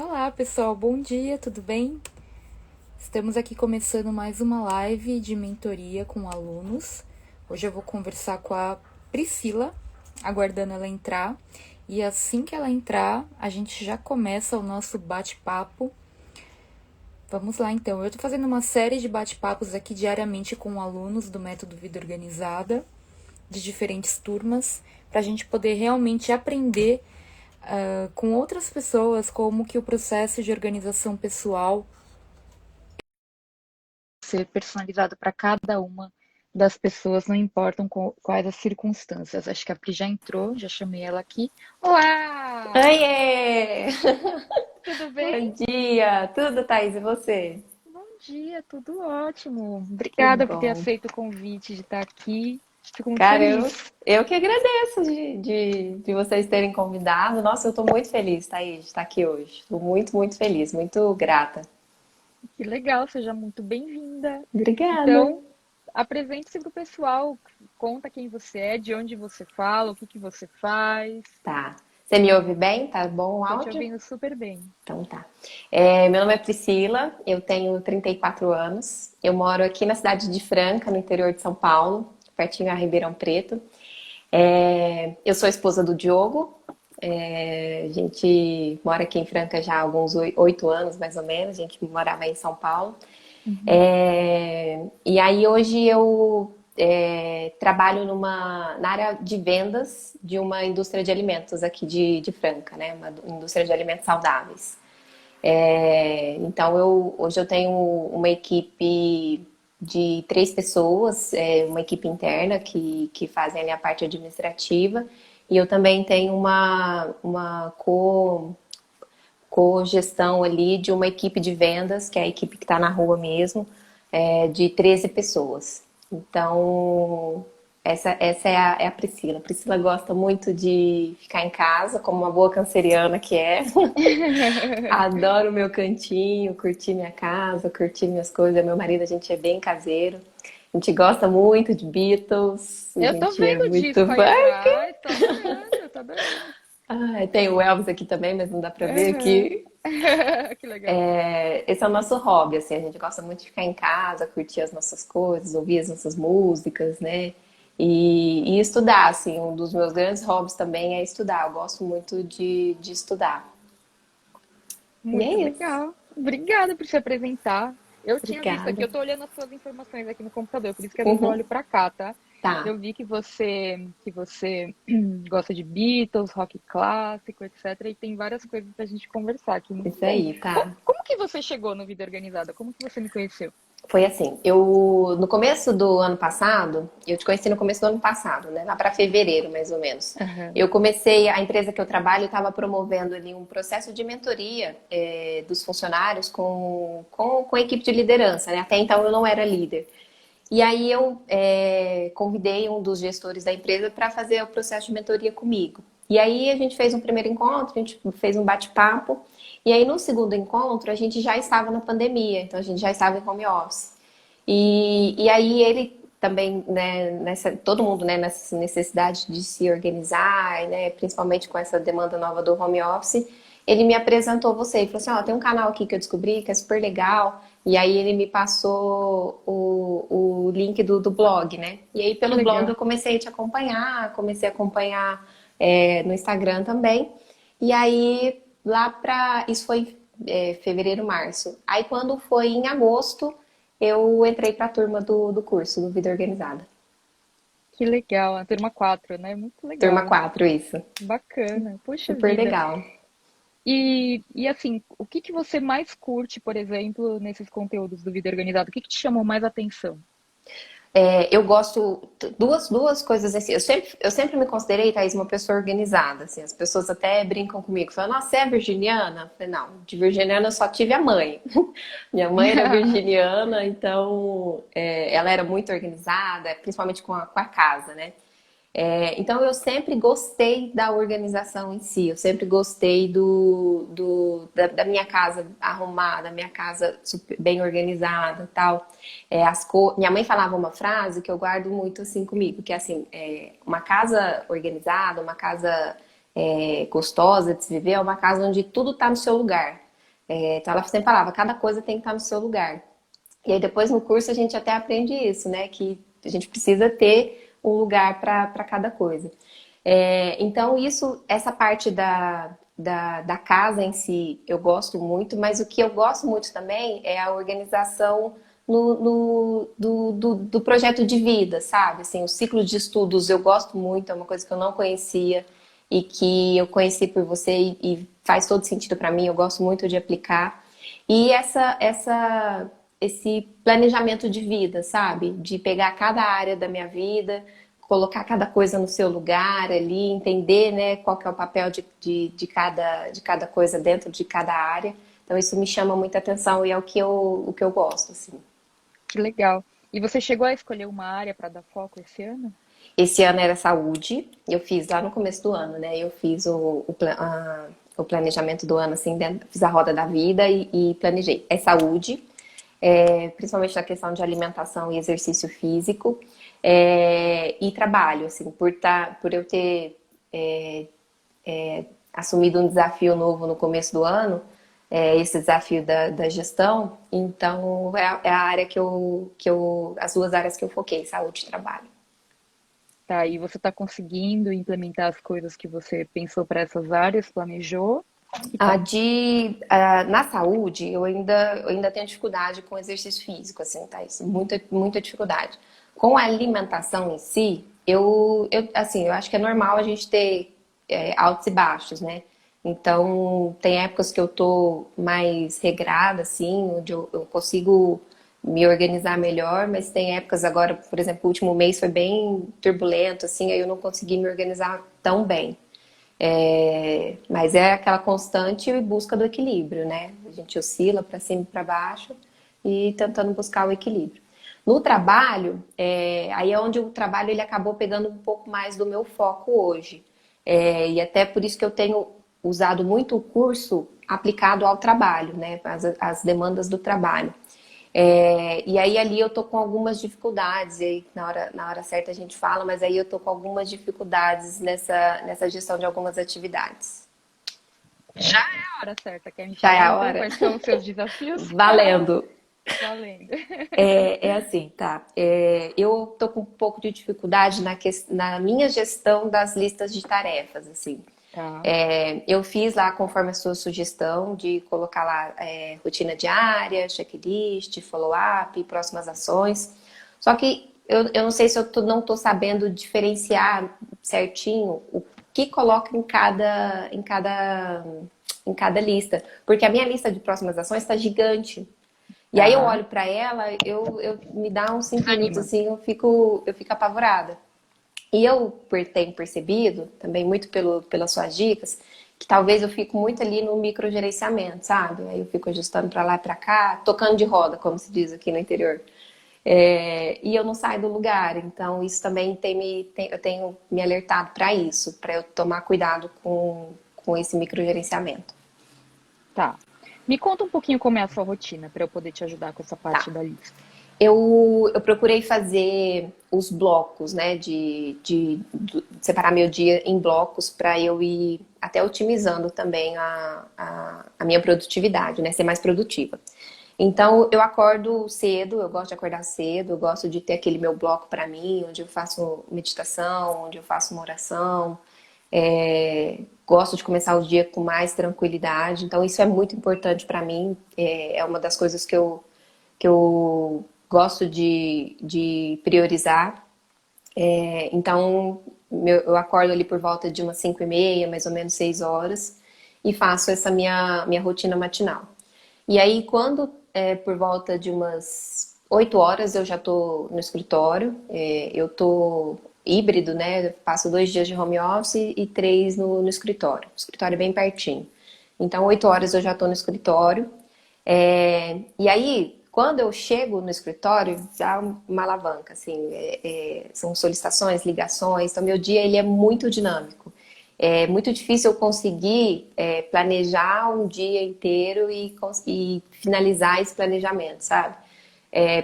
Olá, pessoal, bom dia, tudo bem? Estamos aqui começando mais uma live de mentoria com alunos. Hoje eu vou conversar com a Priscila, aguardando ela entrar. E assim que ela entrar, a gente já começa o nosso bate-papo. Vamos lá, então. Eu estou fazendo uma série de bate-papos aqui diariamente com alunos do Método Vida Organizada, de diferentes turmas, para a gente poder realmente aprender com outras pessoas como que o processo de organização pessoal ser personalizado para cada uma das pessoas, não importam quais as circunstâncias. Acho que a Pri já entrou, já chamei ela aqui. Olá! Oiê! Tudo Bom bem? dia! Tudo, Thaís, e você? Bom dia, tudo ótimo. Que Obrigada por ter bom. aceito o convite de estar aqui. Fico muito Cara, eu, feliz. eu que agradeço de vocês terem convidado. Nossa, eu tô muito feliz, Thaís, de estar aqui hoje. Tô muito, muito feliz, muito grata. Que legal, seja muito bem-vinda. Obrigada. Então, apresente-se para o pessoal, conta quem você é, de onde você fala, o que que você faz. Tá. Você me ouve bem? Tá bom o Estou te áudio? ouvindo super bem. Então tá. Meu nome é Priscila, eu tenho 34 anos. Eu moro aqui na cidade de Franca, no interior de São Paulo, pertinho a Ribeirão Preto. Eu sou esposa do Diogo. A gente mora aqui em Franca já há alguns 8 anos, mais ou menos. A gente morava aí em São Paulo. Uhum. E aí hoje eu trabalho na área de vendas de uma indústria de alimentos aqui de Franca, né? Uma indústria de alimentos saudáveis. Então hoje eu tenho uma equipe de 3 pessoas, uma equipe interna que fazem ali a parte administrativa, e eu também tenho uma co-gestão ali de uma equipe de vendas, que é a equipe que está na rua mesmo, de 13 pessoas. Então, essa é a Priscila. A Priscila gosta muito de ficar em casa, como uma boa canceriana que é. Adoro o meu cantinho, curtir minha casa, curtir minhas coisas. Meu marido, a gente é bem caseiro. A gente gosta muito de Beatles, a Eu tô gente é vendo o muito disco aí fã. atrás, tô adorando, tô adorando. Ah, tem o Elvis aqui também, mas não dá pra ver Aham. aqui. Que legal. Esse é o nosso hobby, assim, a gente gosta muito de ficar em casa, curtir as nossas coisas, ouvir as nossas músicas, né? E estudar, assim, um dos meus grandes hobbies também é estudar. Eu gosto muito de estudar. E Muito é isso. legal. Obrigada por se apresentar. Eu tinha visto aqui, Obrigada. eu tô olhando as suas informações aqui no computador, por isso que às vezes eu Uhum. olho pra cá, tá? Tá, Eu vi que você gosta de Beatles, rock clássico, etc. E tem várias coisas pra gente conversar aqui, muito isso bom. aí, Co- tá. Como, que você chegou no Vida Organizada? Como que você me conheceu? Foi assim, eu no começo do ano passado, eu te conheci no começo do ano passado, né? Lá para fevereiro, mais ou menos. Aham. Eu comecei, a empresa que eu trabalho estava promovendo ali um processo de mentoria dos funcionários com a equipe de liderança, né? Até então eu não era líder. E aí eu convidei um dos gestores da empresa para fazer o processo de mentoria comigo. E aí a gente fez um primeiro encontro, a gente fez um bate-papo. E aí no segundo encontro a gente já estava na pandemia, então a gente já estava em home office. E aí ele também, né, todo mundo, né, nessa necessidade de se organizar, né, principalmente com essa demanda nova do home office, ele me apresentou você e falou assim, ó, tem um canal aqui que eu descobri que é super legal. E aí ele me passou o link do blog, né? E aí Que pelo blog eu legal. comecei a te acompanhar, comecei a acompanhar no Instagram também. E aí lá pra. Isso foi fevereiro, março. Aí quando foi em agosto, eu entrei pra turma do curso, do Vida Organizada. Que legal. A turma 4, né? Muito Turma legal. 4 isso. Bacana. Puxa Super vida. legal. E assim, o que que você mais curte, por exemplo, nesses conteúdos do Vida Organizada? O que que te chamou mais atenção? Eu gosto duas coisas assim. Eu sempre me considerei, Thaís, uma pessoa organizada. Assim, as pessoas até brincam comigo, falam, nossa, você é virginiana? Eu falei, não, de virginiana eu só tive a mãe. Minha mãe era virginiana, então ela era muito organizada, principalmente com a casa, né? Então eu sempre gostei da organização em si, eu sempre gostei da minha casa arrumada, da minha casa bem organizada e tal. Minha mãe falava uma frase que eu guardo muito assim comigo, que é assim, uma casa organizada, uma casa gostosa de se viver, é uma casa onde tudo está no seu lugar. Então ela sempre falava, cada coisa tem que estar no seu lugar. E aí depois no curso a gente até aprende isso, né? Que a gente precisa ter um lugar para cada coisa. Então essa parte da casa em si eu gosto muito, mas o que eu gosto muito também é a organização do projeto de vida, sabe? Assim, o ciclo de estudos eu gosto muito, é uma coisa que eu não conhecia e que eu conheci por você e faz todo sentido para mim, eu gosto muito de aplicar. E esse planejamento de vida, sabe? De pegar cada área da minha vida, colocar cada coisa no seu lugar ali, entender, né, qual que é o papel de cada coisa dentro de cada área. Então isso me chama muita atenção e é o que eu gosto, assim. Que legal. E você chegou a escolher uma área para dar foco esse ano? Esse ano era saúde, eu fiz lá no começo do ano, né? Eu fiz o planejamento do ano, assim, fiz a roda da vida e planejei. É saúde, principalmente na questão de alimentação e exercício físico, e trabalho, assim, por eu ter assumido um desafio novo no começo do ano, esse desafio da gestão, então é a área as duas áreas que eu foquei, saúde e trabalho. Tá, e você está conseguindo implementar as coisas que você pensou para essas áreas, planejou? E tá. Na saúde, eu ainda tenho dificuldade com exercício físico, assim, tá? Isso, muita dificuldade. Com a alimentação em si, assim, eu acho que é normal a gente ter altos e baixos, né? Então, tem épocas que eu tô mais regrada, assim, onde eu consigo me organizar melhor, mas tem épocas agora, por exemplo, o último mês foi bem turbulento, assim, aí eu não consegui me organizar tão bem. Mas é aquela constante busca do equilíbrio, né? A gente oscila para cima e para baixo e tentando buscar o equilíbrio. No trabalho, aí é onde o trabalho ele acabou pegando um pouco mais do meu foco hoje. E até por isso que eu tenho usado muito o curso aplicado ao trabalho, né? As demandas do trabalho. E aí ali eu tô com algumas dificuldades, e aí na hora certa a gente fala, mas aí eu tô com algumas dificuldades nessa gestão de algumas atividades. Já é a hora certa. Quer me Já é falar a então hora? quais são os seus desafios? Valendo! Valendo. É assim, tá? Eu tô com um pouco de dificuldade na minha gestão das listas de tarefas, assim. Tá. Eu fiz lá conforme a sua sugestão de colocar lá rotina diária, checklist, follow-up, próximas ações. Só que eu não sei se não estou sabendo diferenciar certinho o que coloca em cada lista. Porque a minha lista de próximas ações está gigante. E aí eu Tá. olho para ela, me dá uns 5 minutos Anima. assim, eu fico apavorada. E eu tenho percebido, também muito pelas suas dicas, que talvez eu fico muito ali no microgerenciamento, sabe? Aí eu fico ajustando para lá e para cá, tocando de roda, como se diz aqui no interior. E eu não saio do lugar, então isso também eu tenho me alertado para isso, para eu tomar cuidado com esse microgerenciamento. Tá. Me conta um pouquinho como é a sua rotina para eu poder te ajudar com essa parte Tá. da lista. Eu procurei fazer os blocos, né? De separar meu dia em blocos para eu ir até otimizando também a minha produtividade, né? Ser mais produtiva. Então, eu acordo cedo, eu gosto de acordar cedo, eu gosto de ter aquele meu bloco para mim, onde eu faço meditação, onde eu faço uma oração. Gosto de começar o dia com mais tranquilidade, então isso é muito importante para mim. É uma das coisas que eu gosto de priorizar. Então, eu acordo ali por volta de umas 5h30, mais ou menos 6 horas, e faço essa minha rotina matinal. E aí, quando por volta de umas 8 horas, eu já estou no escritório. Eu estou híbrido, né? Eu passo 2 dias de home office e 3 no escritório. O escritório é bem pertinho. Então, 8 horas eu já estou no escritório. E aí, quando eu chego no escritório, dá uma alavanca, assim, são solicitações, ligações, então meu dia ele é muito dinâmico. É muito difícil eu conseguir planejar um dia inteiro e finalizar esse planejamento, sabe?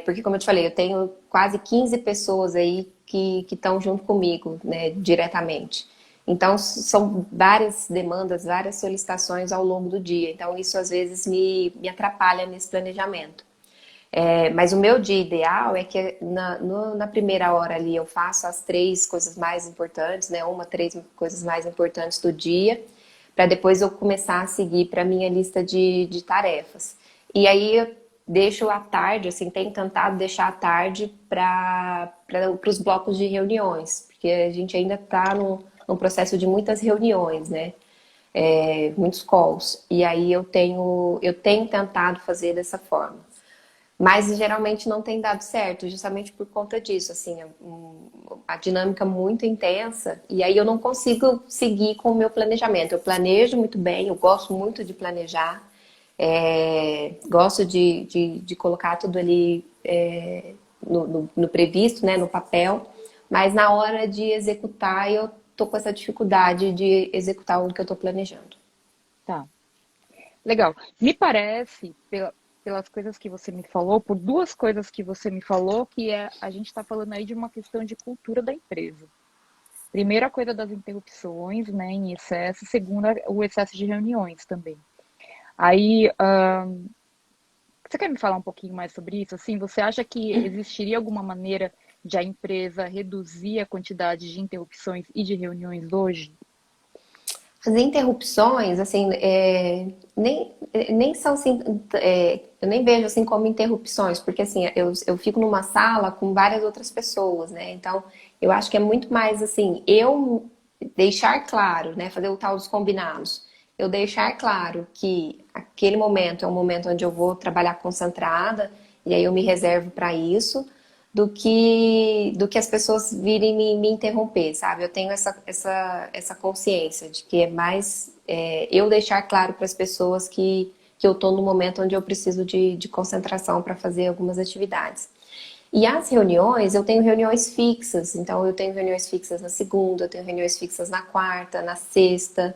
Porque, como eu te falei, eu tenho quase 15 pessoas aí que estão junto comigo, né, diretamente. Então, são várias demandas, várias solicitações ao longo do dia. Então, isso às vezes me atrapalha nesse planejamento. Mas o meu dia ideal é que na primeira hora ali eu faço as três coisas mais importantes, né? Três coisas mais importantes do dia, para depois eu começar a seguir para a minha lista de tarefas. E aí eu deixo à tarde, assim, tenho tentado deixar à tarde para os blocos de reuniões, porque a gente ainda está num processo de muitas reuniões, né? Muitos calls. E aí eu tenho tentado fazer dessa forma. Mas geralmente não tem dado certo, justamente por conta disso, assim, a dinâmica muito intensa, e aí eu não consigo seguir com o meu planejamento. Eu planejo muito bem, eu gosto muito de planejar, gosto de colocar tudo ali no previsto, né, no papel, mas na hora de executar eu tô com essa dificuldade de executar o que eu tô planejando. Tá. Legal. Me parece, pelas coisas que você me falou, por duas coisas que você me falou, que a gente está falando aí de uma questão de cultura da empresa. Primeira coisa das interrupções, né, em excesso. Segunda, o excesso de reuniões também. Aí, você quer me falar um pouquinho mais sobre isso? Assim, você acha que existiria alguma maneira de a empresa reduzir a quantidade de interrupções e de reuniões hoje? As interrupções, assim, nem são assim, eu nem vejo assim como interrupções, porque assim, eu fico numa sala com várias outras pessoas, né? Então, eu acho que é muito mais assim, eu deixar claro, né? Fazer o tal dos combinados. Eu deixar claro que aquele momento é um momento onde eu vou trabalhar concentrada, e aí eu me reservo para isso do que as pessoas virem me interromper, sabe? Eu tenho essa consciência de que é mais eu deixar claro para as pessoas que eu estou no momento onde eu preciso de concentração para fazer algumas atividades. E as reuniões, eu tenho reuniões fixas, então eu tenho reuniões fixas na segunda, eu tenho reuniões fixas na quarta, na sexta.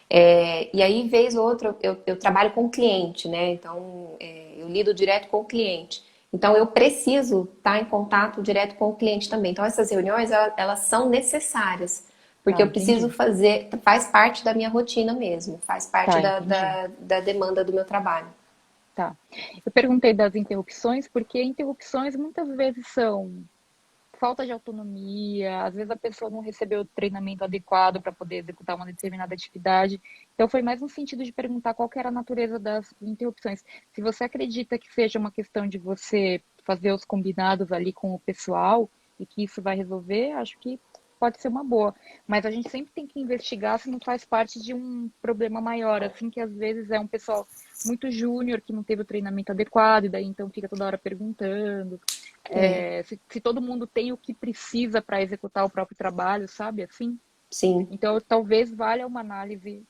E aí, vez ou outra, eu trabalho com o cliente, né? Então, eu lido direto com o cliente. Então, eu preciso estar em contato direto com o cliente também. Então, essas reuniões, elas são necessárias, porque Tá, eu preciso entendi. fazer, faz parte da minha rotina mesmo, faz parte Tá, da, entendi. da, da demanda do meu trabalho. Tá. Eu perguntei das interrupções porque interrupções muitas vezes são falta de autonomia, às vezes a pessoa não recebeu o treinamento adequado para poder executar uma determinada atividade. Então, foi mais no sentido de perguntar qual que era a natureza das interrupções. Se você acredita que seja uma questão de você fazer os combinados ali com o pessoal e que isso vai resolver, acho que pode ser uma boa. Mas a gente sempre tem que investigar se não faz parte de um problema maior, assim, que às vezes é um pessoal muito júnior que não teve o treinamento adequado e daí então fica toda hora perguntando. É, Se todo mundo tem o que precisa para executar o próprio trabalho, sabe? Assim. sim. Então, talvez valha uma análise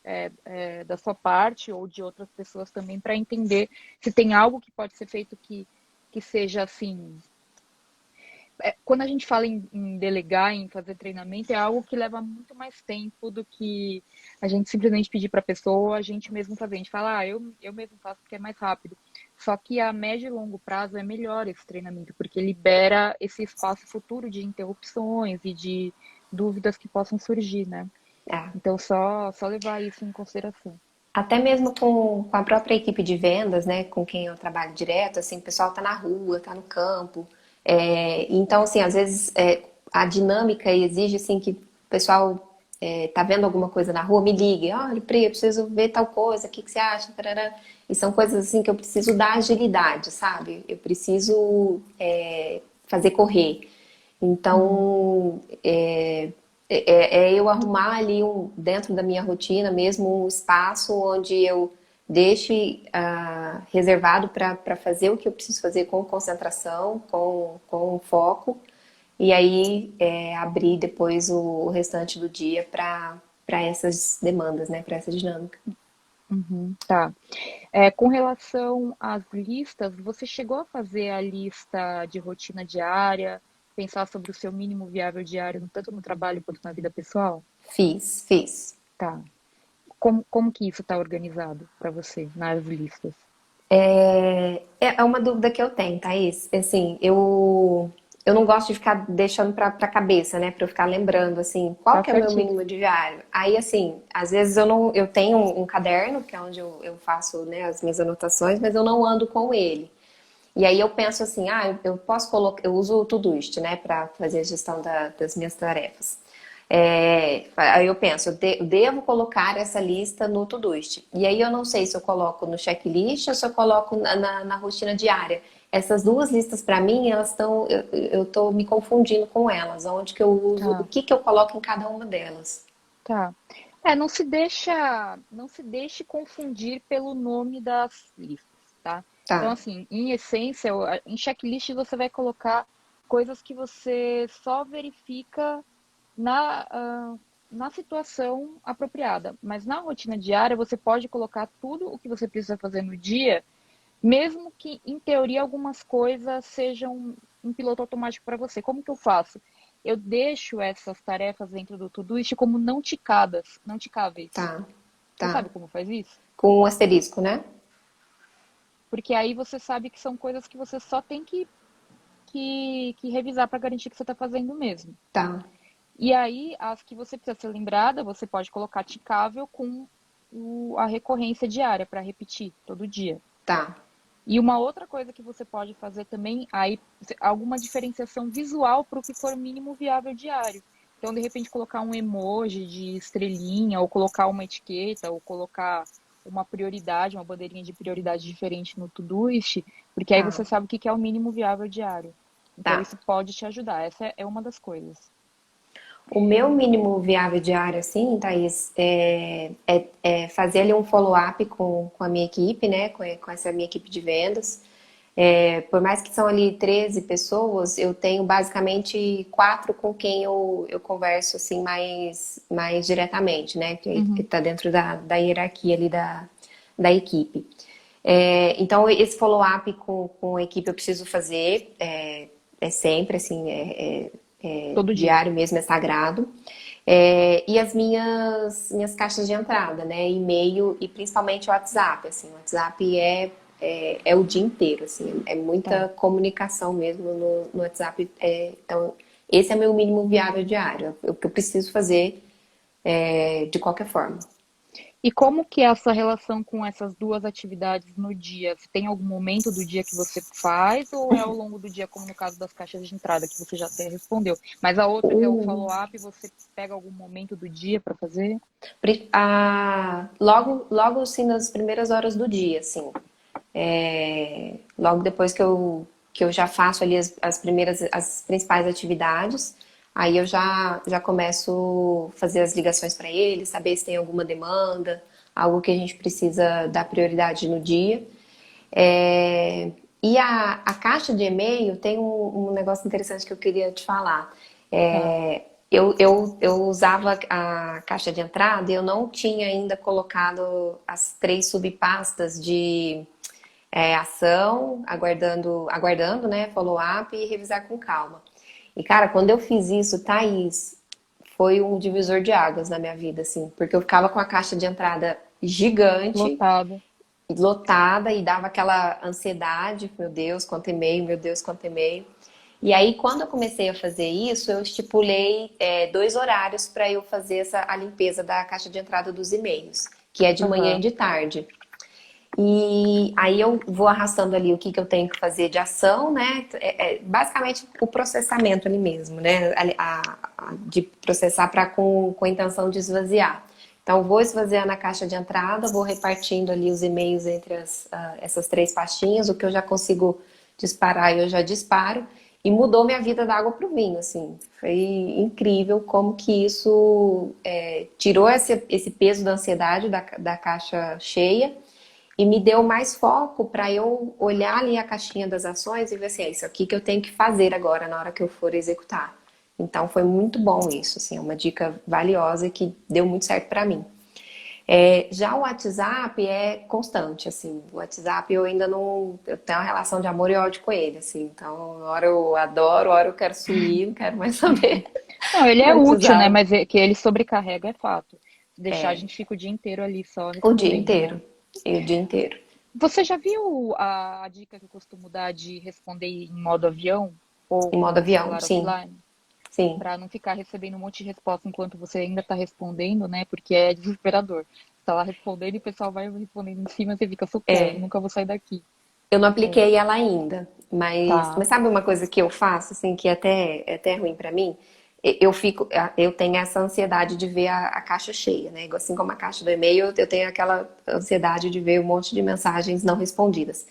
da sua parte ou de outras pessoas também para entender se tem algo que pode ser feito que seja assim. Quando a gente fala em delegar, em fazer treinamento, é algo que leva muito mais tempo do que a gente simplesmente pedir para a pessoa, a gente mesmo fazer. A gente fala, eu mesmo faço porque é mais rápido. Só que a médio e longo prazo é melhor esse treinamento, porque libera esse espaço futuro de interrupções e de dúvidas que possam surgir, né? Ah, Então, só levar isso em consideração. até mesmo com a própria equipe de vendas, né, com quem eu trabalho direto, assim, o pessoal tá na rua, tá no campo. Então, assim, às vezes a dinâmica exige, assim, que o pessoal tá vendo alguma coisa na rua, me ligue. Olha, Pri, eu preciso ver tal coisa, o que que você acha? Tarará. E são coisas, assim, que eu preciso dar agilidade, sabe? Eu preciso fazer correr. Uhum. Então, é eu arrumar ali dentro da minha rotina mesmo um espaço onde eu deixe reservado para fazer o que eu preciso fazer com concentração, com foco, e aí abrir depois o restante do dia para essas demandas, né, para essa dinâmica. Uhum, tá. Com relação às listas, você chegou a fazer a lista de rotina diária, pensar sobre o seu mínimo viável diário, tanto no trabalho quanto na vida pessoal? Fiz. Tá. Como que isso está organizado para você nas listas? É uma dúvida que eu tenho, Thaís. Assim, eu não gosto de ficar deixando pra cabeça, né? Pra eu ficar lembrando, assim, qual Tá que é o meu certinho. mínimo diário. Aí, assim, às vezes eu não, eu tenho um caderno, que é onde eu faço, né, as minhas anotações, mas eu não ando com ele. E aí eu penso assim, eu posso colocar, eu uso o Todoist, né, para fazer a gestão das minhas tarefas. Aí eu penso, eu devo colocar essa lista no Todoist. E aí eu não sei se eu coloco no checklist ou se eu coloco na rotina diária. Essas duas listas para mim, elas estão, eu tô me confundindo com elas, onde que eu uso, o Tá, que que eu coloco em cada uma delas. tá. Não se deixe confundir pelo nome das listas, tá? Então, Tá, assim, em essência, em checklist você vai colocar coisas que você só verifica na situação apropriada. Mas na rotina diária, você pode colocar tudo o que você precisa fazer no dia, mesmo que, em teoria, algumas coisas sejam um piloto automático para você. Como que eu faço? Eu deixo essas tarefas dentro do Todoist como não ticadas, não ticáveis. tá, Você sabe tá. como faz isso? Com um asterisco, né? Porque aí você sabe que são coisas que você só tem que revisar para garantir que você está fazendo mesmo. Tá, E aí, as que você precisa ser lembrada, você pode colocar ticável com a recorrência diária para repetir todo dia. tá. E uma outra coisa que você pode fazer também, aí alguma diferenciação visual para o que for mínimo viável diário. Então, de repente, colocar um emoji de estrelinha, ou colocar uma etiqueta, ou colocar uma prioridade, uma bandeirinha de prioridade diferente no Todoist, porque aí Tá, você sabe o que é o mínimo viável diário. Então, tá. isso pode te ajudar. Essa é uma das coisas. O meu mínimo viável diário, assim, Thaís, é fazer ali um follow-up com a minha equipe, né? Com essa minha equipe de vendas. Por mais que são ali 13 pessoas, eu tenho basicamente quatro com quem eu converso assim mais diretamente, né? Que Uhum. tá dentro da hierarquia ali da equipe. Então, esse follow-up com a equipe eu preciso fazer, é sempre, assim, Todo dia. diário mesmo, é sagrado. E as minhas caixas de entrada, né? E-mail e principalmente o WhatsApp, assim. O WhatsApp é o dia inteiro, assim. É Tá. muita comunicação mesmo no WhatsApp. Então, esse é meu mínimo viável diário. É o que eu preciso fazer de qualquer forma. E como que é essa relação com essas duas atividades no dia? Você tem algum momento do dia que você faz ou é ao longo do dia, como no caso das caixas de entrada, que você já até respondeu? Mas a outra, que é o Uh, follow-up, você pega algum momento do dia para fazer? logo assim nas primeiras horas do dia, assim. Logo depois que eu já faço ali as principais atividades, aí eu já começo a fazer as ligações para eles, saber se tem alguma demanda, algo que a gente precisa dar prioridade no dia. É, e a caixa de e-mail tem um negócio interessante que eu queria te falar. Tá. Eu usava a caixa de entrada e eu não tinha ainda colocado as três subpastas de ação, aguardando, né, follow-up e revisar com calma. E, cara, quando eu fiz isso, Thaís, foi um divisor de águas na minha vida, assim, porque eu ficava com a caixa de entrada gigante, Lotado. lotada e dava aquela ansiedade, meu Deus, quanto e-mail, meu Deus, quanto e-mail. E aí, quando eu comecei a fazer isso, eu estipulei 2 horários para eu fazer a limpeza da caixa de entrada dos e-mails, que é de manhã e Aham. de tarde. E aí eu vou arrastando ali o que, que eu tenho que fazer de ação, né? Basicamente o processamento ali mesmo, né? De processar para com a intenção de esvaziar. Então, vou esvaziar na caixa de entrada, vou repartindo ali os e-mails entre essas três pastinhas, o que eu já consigo disparar, eu já disparo. E mudou minha vida da água para o vinho, assim. Foi incrível como que isso tirou esse peso da ansiedade da caixa cheia e me deu mais foco para eu olhar ali a caixinha das ações e ver assim, é isso aqui que eu tenho que fazer agora na hora que eu for executar. Então foi muito bom isso, assim, é uma dica valiosa que deu muito certo para mim. Já o WhatsApp é constante, assim. O WhatsApp eu ainda não. Eu tenho uma relação de amor e ódio com ele, assim. Então, uma hora eu adoro, uma hora eu quero sumir, não quero mais saber Não, ele do é útil, né? WhatsApp. Mas que ele sobrecarrega é fato. Se deixar, a gente fica o dia inteiro ali só O dia respondendo, né? inteiro. E o dia inteiro. Você já viu a dica que eu costumo dar de responder em modo avião? Ou Em com modo o avião, celular sim, offline, sim. para não ficar recebendo um monte de resposta enquanto você ainda está respondendo, né? Porque é desesperador. Você tá lá respondendo e o pessoal vai respondendo em cima, você fica, socorro, É. nunca vou sair daqui. Eu não É, apliquei ela ainda, mas tá. sabe uma coisa que eu faço, assim, que é até ruim pra mim? Eu tenho essa ansiedade de ver a caixa cheia, né? Assim como a caixa do e-mail, eu tenho aquela ansiedade de ver um monte de mensagens não respondidas.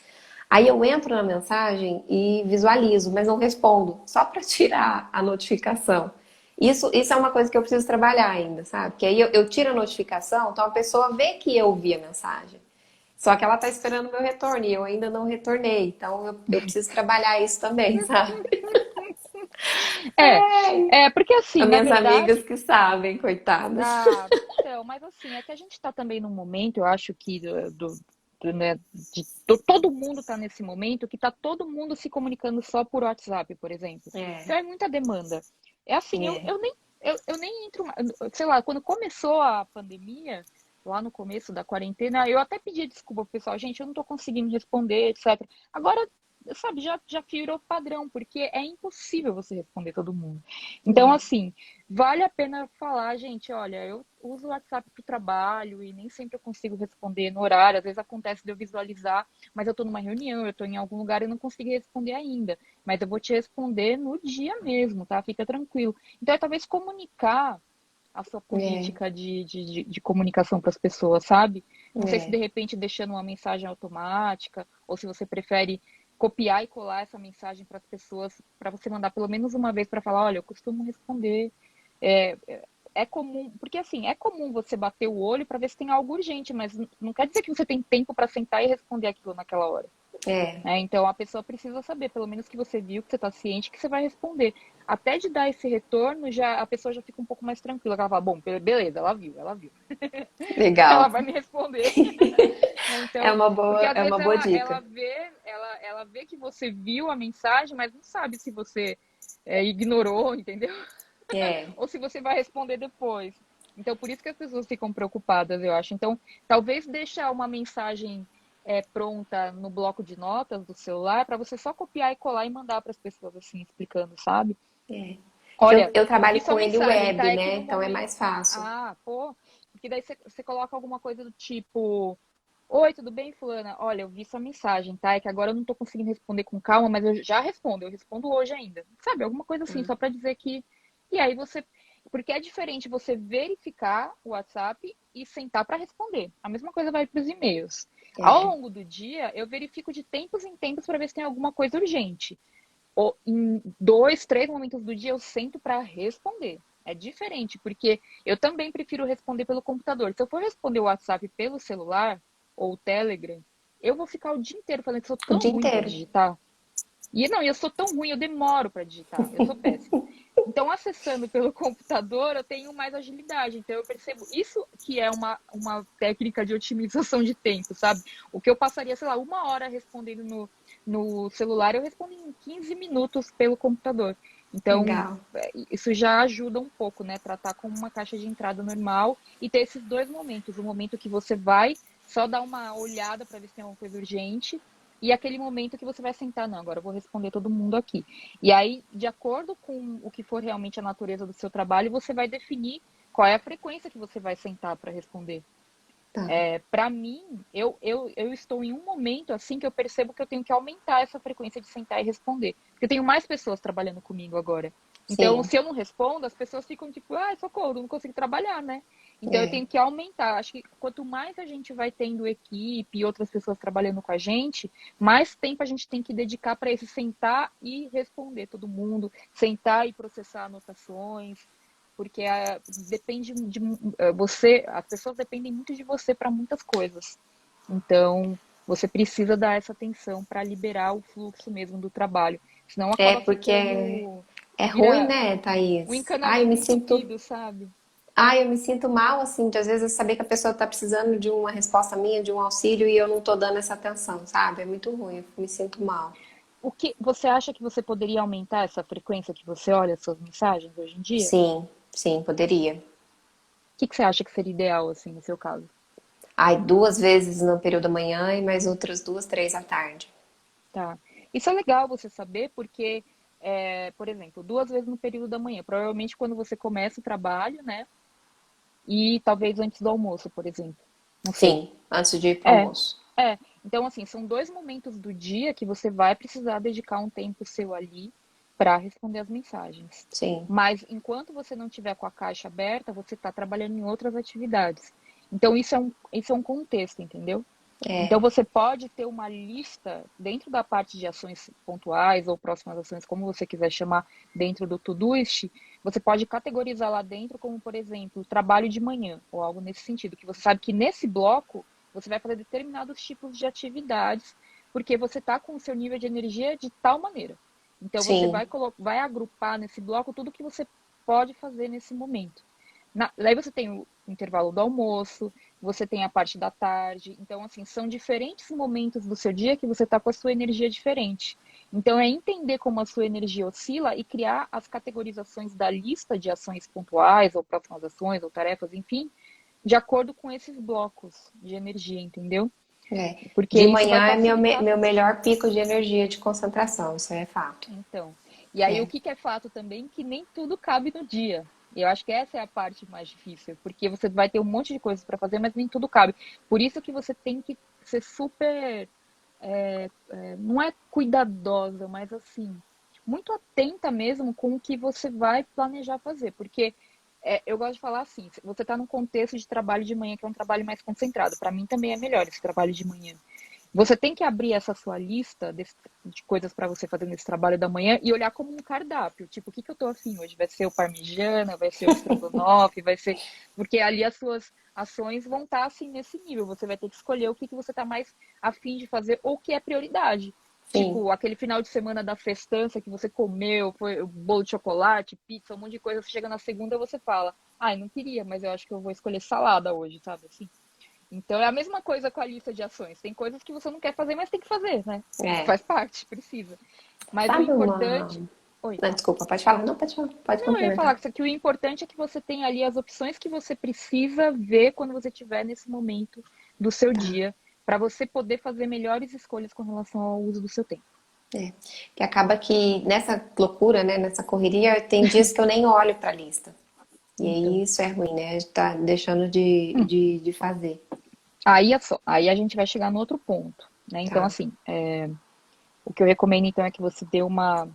Aí eu entro na mensagem e visualizo, mas não respondo, só para tirar a notificação. Isso é uma coisa que eu preciso trabalhar ainda, sabe? Porque aí eu tiro a notificação, então a pessoa vê que eu vi a mensagem. Só que ela tá esperando o meu retorno e eu ainda não retornei. Então eu preciso trabalhar isso também, sabe? É, porque assim, As na minhas amigas verdade, que sabem, coitadas. então, mas assim, é que a gente tá também num momento, eu acho que né, todo mundo tá nesse momento que tá todo mundo se comunicando só por WhatsApp, por exemplo. Então É, é muita demanda. É assim, é. eu nem entro, sei lá, quando começou a pandemia, lá no começo da quarentena, eu até pedi desculpa pro pessoal, gente, eu não tô conseguindo responder, etc. Agora, sabe, já virou padrão, porque é impossível você responder todo mundo. Então, É. assim, vale a pena falar, gente, olha, eu uso o WhatsApp para o trabalho e nem sempre eu consigo responder no horário. Às vezes acontece de eu visualizar, mas eu estou numa reunião, eu estou em algum lugar e não consegui responder ainda. Mas eu vou te responder no dia mesmo, tá? Fica tranquilo. Então, é talvez comunicar a sua É, política de comunicação para as pessoas, sabe? Não sei se de é. repente deixando uma mensagem automática ou se você prefere copiar e colar essa mensagem para as pessoas, para você mandar pelo menos uma vez para falar, olha, eu costumo responder. É, é comum, porque assim, é comum você bater o olho para ver se tem algo urgente, mas não quer dizer que você tem tempo para sentar e responder aquilo naquela hora. É. Né? Então a pessoa precisa saber, pelo menos que você viu, que você está ciente, que você vai responder. Até de dar esse retorno, já a pessoa já fica um pouco mais tranquila. Ela fala, bom, beleza, ela viu, ela viu. Ela Legal. vai me responder. Né? É Então, uma porque boa, às é uma vezes boa ela dica. vê, ela vê que você viu a mensagem, mas não sabe se você ignorou, entendeu? É, Ou se você vai responder depois. Então, por isso que as pessoas ficam preocupadas, eu acho. Então, talvez deixar uma mensagem pronta no bloco de notas do celular para você só copiar e colar e mandar para as pessoas assim, explicando, sabe? é. Que Olha, eu eu vi trabalho sua com ele mensagem, tá? web, É que né? no Então é momento. mais fácil. Ah, pô. Porque daí você coloca alguma coisa do tipo. Oi, tudo bem, fulana? Olha, eu vi sua mensagem, tá? É que agora eu não tô conseguindo responder com calma, mas eu já respondo, eu respondo hoje ainda. Sabe, alguma coisa assim, Tá? só pra dizer que. E aí você. Porque é diferente você verificar o WhatsApp e sentar pra responder. A mesma coisa vai para os e-mails. Ao É, longo do dia, eu verifico de tempos em tempos para ver se tem alguma coisa urgente. Ou em dois, três momentos do dia eu sento para responder. É diferente, porque eu também prefiro responder pelo computador. Se eu for responder o WhatsApp pelo celular ou o Telegram, eu vou ficar o dia inteiro falando que sou o tão dia ruim para inteiro. digitar. E não, eu sou tão ruim, eu demoro para digitar, eu sou péssima. Então, acessando pelo computador, eu tenho mais agilidade. Então, eu percebo isso que é uma técnica de otimização de tempo, sabe? O que eu passaria, sei lá, uma hora respondendo no celular, eu respondo em 15 minutos pelo computador. Então, Legal. isso já ajuda um pouco, né? Tratar como uma caixa de entrada normal e ter esses dois momentos. O momento que você vai só dar uma olhada para ver se tem alguma coisa urgente e aquele momento que você vai sentar, não, agora eu vou responder todo mundo aqui. E aí, de acordo com o que for realmente a natureza do seu trabalho, você vai definir qual é a frequência que você vai sentar para responder. Tá. Para mim, eu estou em um momento assim que eu percebo que eu tenho que aumentar essa frequência de sentar e responder. Porque eu tenho mais pessoas trabalhando comigo agora. Então, Sim. se eu não respondo, as pessoas ficam tipo, ah, socorro, não consigo trabalhar, né? Então, eu É. tenho que aumentar. Acho que quanto mais a gente vai tendo equipe e outras pessoas trabalhando com a gente, mais tempo a gente tem que dedicar para esse sentar e responder todo mundo, sentar e processar anotações, porque depende de você, as pessoas dependem muito de você para muitas coisas. Então, você precisa dar essa atenção para liberar o fluxo mesmo do trabalho, senão É acaba porque ficando é ruim, vira né, o Thaís? encanamento entupido, sabe? Eu me sinto mal, assim, de às vezes saber que a pessoa tá precisando de uma resposta minha, de um auxílio, e eu não tô dando essa atenção, sabe? É muito ruim, eu me sinto mal. O que você acha que você poderia aumentar essa frequência que você olha as suas mensagens hoje em dia? Sim, sim, poderia. O que você acha que seria ideal assim no seu caso? Ai, 2 vezes no período da manhã e mais outras 2, 3 à tarde. Tá. Isso é legal você saber, porque por exemplo, 2 vezes no período da manhã. Provavelmente quando você começa o trabalho, né? E talvez antes do almoço, por exemplo. Não sei. Sim, antes de ir para o É, almoço. Então, assim, são 2 momentos do dia que você vai precisar dedicar um tempo seu ali para responder as mensagens. Sim, Mas enquanto você não tiver com a caixa aberta, você está trabalhando em outras atividades. Então, isso é um contexto, entendeu? Então, é, você pode ter uma lista dentro da parte de ações pontuais ou próximas ações, como você quiser chamar, dentro do Todoist, você pode categorizar lá dentro como, por exemplo, trabalho de manhã, ou algo nesse sentido, que você sabe que nesse bloco você vai fazer determinados tipos de atividades, porque você está com o seu nível de energia de tal maneira. Então, você sim, vai agrupar nesse bloco tudo que você pode fazer nesse momento. Daí você tem o intervalo do almoço, você tem a parte da tarde. Então, assim, são diferentes momentos do seu dia que você está com a sua energia diferente. Então, é entender como a sua energia oscila e criar as categorizações da lista de ações pontuais, ou próximas ações, ou tarefas, enfim, de acordo com esses blocos de energia, entendeu? é. Porque De isso vai manhã é facilitar. meu melhor pico de energia de concentração, isso é fato. Então, e aí o É, que que é fato também? Que nem tudo cabe no dia. Eu acho que essa é a parte mais difícil, porque você vai ter um monte de coisas para fazer, mas nem tudo cabe. Por isso que você tem que ser super, não é cuidadosa, mas assim, muito atenta mesmo com o que você vai planejar fazer, porque eu gosto de falar assim, você está num contexto de trabalho de manhã, que é um trabalho mais concentrado. Para mim também é melhor esse trabalho de manhã. Você tem que abrir essa sua lista de coisas para você fazer nesse trabalho da manhã e olhar como um cardápio. Tipo, o que que eu tô afim hoje? Vai ser o parmegiana, vai ser o estrogonofe, vai ser. Porque ali as suas ações vão estar assim nesse nível. Você vai ter que escolher o que que você tá mais afim de fazer ou o que é prioridade. sim, Tipo, aquele final de semana da festança que você comeu, foi o bolo de chocolate, pizza, um monte de coisa. Você chega na segunda e você fala, ai, não queria, mas eu acho que eu vou escolher salada hoje, sabe? Assim. Então é a mesma coisa com a lista de ações. Tem coisas que você não quer fazer, mas tem que fazer, né? é. Faz parte, precisa. Mas o Sabe uma. importante. Oi, Não, fala. desculpa, pode falar? Não, pode falar, pode Não, eu ia complementar. falar que o importante é que você tenha ali as opções que você precisa ver quando você estiver nesse momento do seu Tá. dia, para você poder fazer melhores escolhas com relação ao uso do seu tempo. É. Que acaba que nessa loucura, né, nessa correria, tem dias que eu nem olho para a lista. E Então, aí isso é ruim, né? Tá deixando de fazer. aí é só. Aí a gente vai chegar no outro ponto, né? Então, Tá, assim, o que eu recomendo então é que você dê uma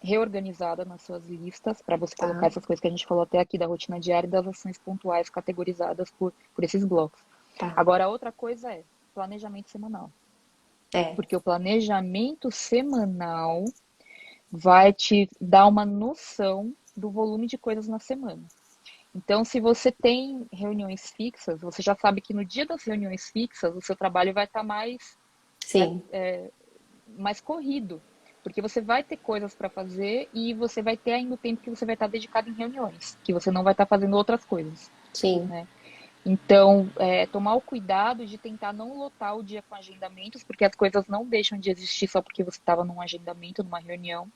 reorganizada nas suas listas para você colocar tá, essas coisas que a gente falou até aqui da rotina diária e das ações pontuais categorizadas por esses blocos. tá. Agora, a outra coisa é planejamento semanal. É, Porque o planejamento semanal vai te dar uma noção do volume de coisas na semana. Então, se você tem reuniões fixas, você já sabe que no dia das reuniões fixas, o seu trabalho vai estar vai, sim, mais corrido, porque você vai ter coisas para fazer e você vai ter ainda o tempo que você vai estar dedicado em reuniões, que você não vai estar fazendo outras coisas, sim. né? Então, tomar o cuidado de tentar não lotar o dia com agendamentos, porque as coisas não deixam de existir só porque você estava num agendamento, numa reunião.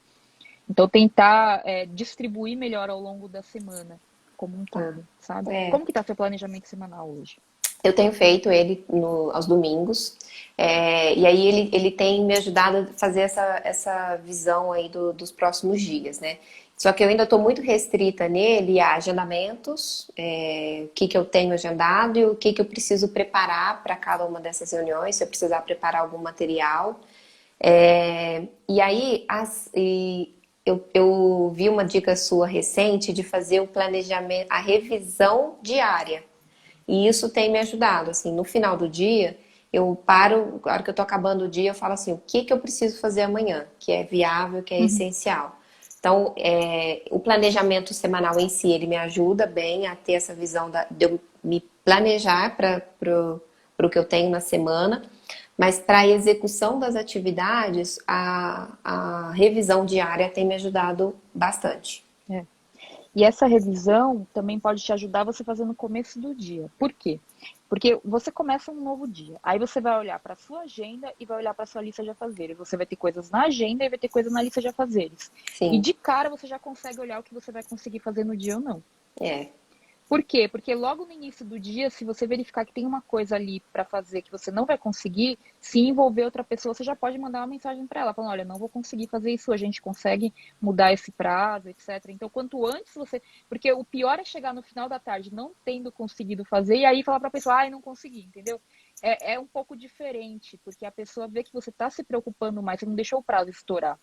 Então, tentar distribuir melhor ao longo da semana, como um Tá. todo, sabe? É, Como que está seu planejamento semanal hoje? eu tenho feito ele aos domingos, e aí ele tem me ajudado a fazer essa visão aí dos próximos dias, né? Só que eu ainda estou muito restrita nele a agendamentos, o que que eu tenho agendado e o que que eu preciso preparar para cada uma dessas reuniões, se eu precisar preparar algum material. E aí, eu vi uma dica sua recente de fazer o planejamento, a revisão diária. E isso tem me ajudado, assim, no final do dia, eu paro, a hora que eu tô acabando o dia, eu falo assim, o que que eu preciso fazer amanhã, que é viável, que é Uhum. essencial. Então, o planejamento semanal em si, ele me ajuda bem a ter essa visão de eu me planejar para o que eu tenho na semana, mas para a execução das atividades, a revisão diária tem me ajudado bastante. É. E essa revisão também pode te ajudar você fazer no começo do dia. Por quê? Porque você começa um novo dia. Aí você vai olhar para a sua agenda e vai olhar para a sua lista de afazeres. Você vai ter coisas na agenda e vai ter coisas na lista de afazeres. E Sim, de cara você já consegue olhar o que você vai conseguir fazer no dia ou não. é, Por quê? Porque logo no início do dia, se você verificar que tem uma coisa ali para fazer que você não vai conseguir, se envolver outra pessoa, você já pode mandar uma mensagem para ela, falando, olha, não vou conseguir fazer isso, a gente consegue mudar esse prazo, etc. Então, quanto antes você... Porque o pior é chegar no final da tarde não tendo conseguido fazer e aí falar para a pessoa, ai, não consegui, entendeu? É um pouco diferente, porque a pessoa vê que você está se preocupando mais, você não deixou o prazo estourar.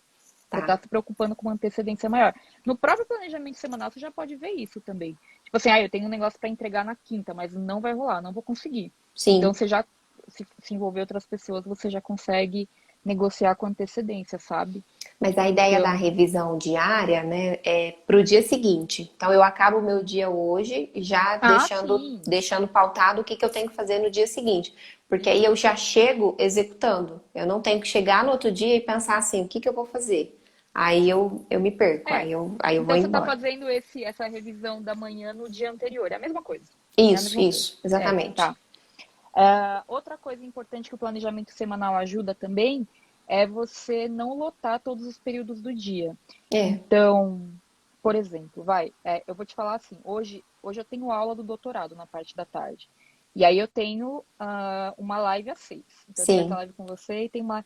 Você está Tá. se preocupando com uma antecedência maior. No próprio planejamento semanal, você já pode ver isso também. Tipo assim, eu tenho um negócio para entregar na quinta, mas não vai rolar, não vou conseguir. Então, Sim. você já, se envolver outras pessoas, você já consegue negociar com antecedência, sabe? Mas a ideia da Então, revisão diária, né, é para o dia seguinte. Então eu acabo o meu dia hoje já sim, deixando pautado o que eu tenho que fazer no dia seguinte. Porque aí eu isso. já chego executando. Eu não tenho que chegar no outro dia e pensar assim, o que eu vou fazer? Aí eu me perco, É. aí eu vou Então, você está embora. fazendo essa revisão da manhã no dia anterior. É a mesma coisa. É a mesma coisa. Isso, exatamente. Tá. Outra coisa importante que o planejamento semanal ajuda também é você não lotar todos os períodos do dia. É, Então, por exemplo, eu vou te falar assim, hoje eu tenho aula do doutorado na parte da tarde. E aí eu tenho uma live às 6. Então eu tenho essa sim, live com você e tem uma.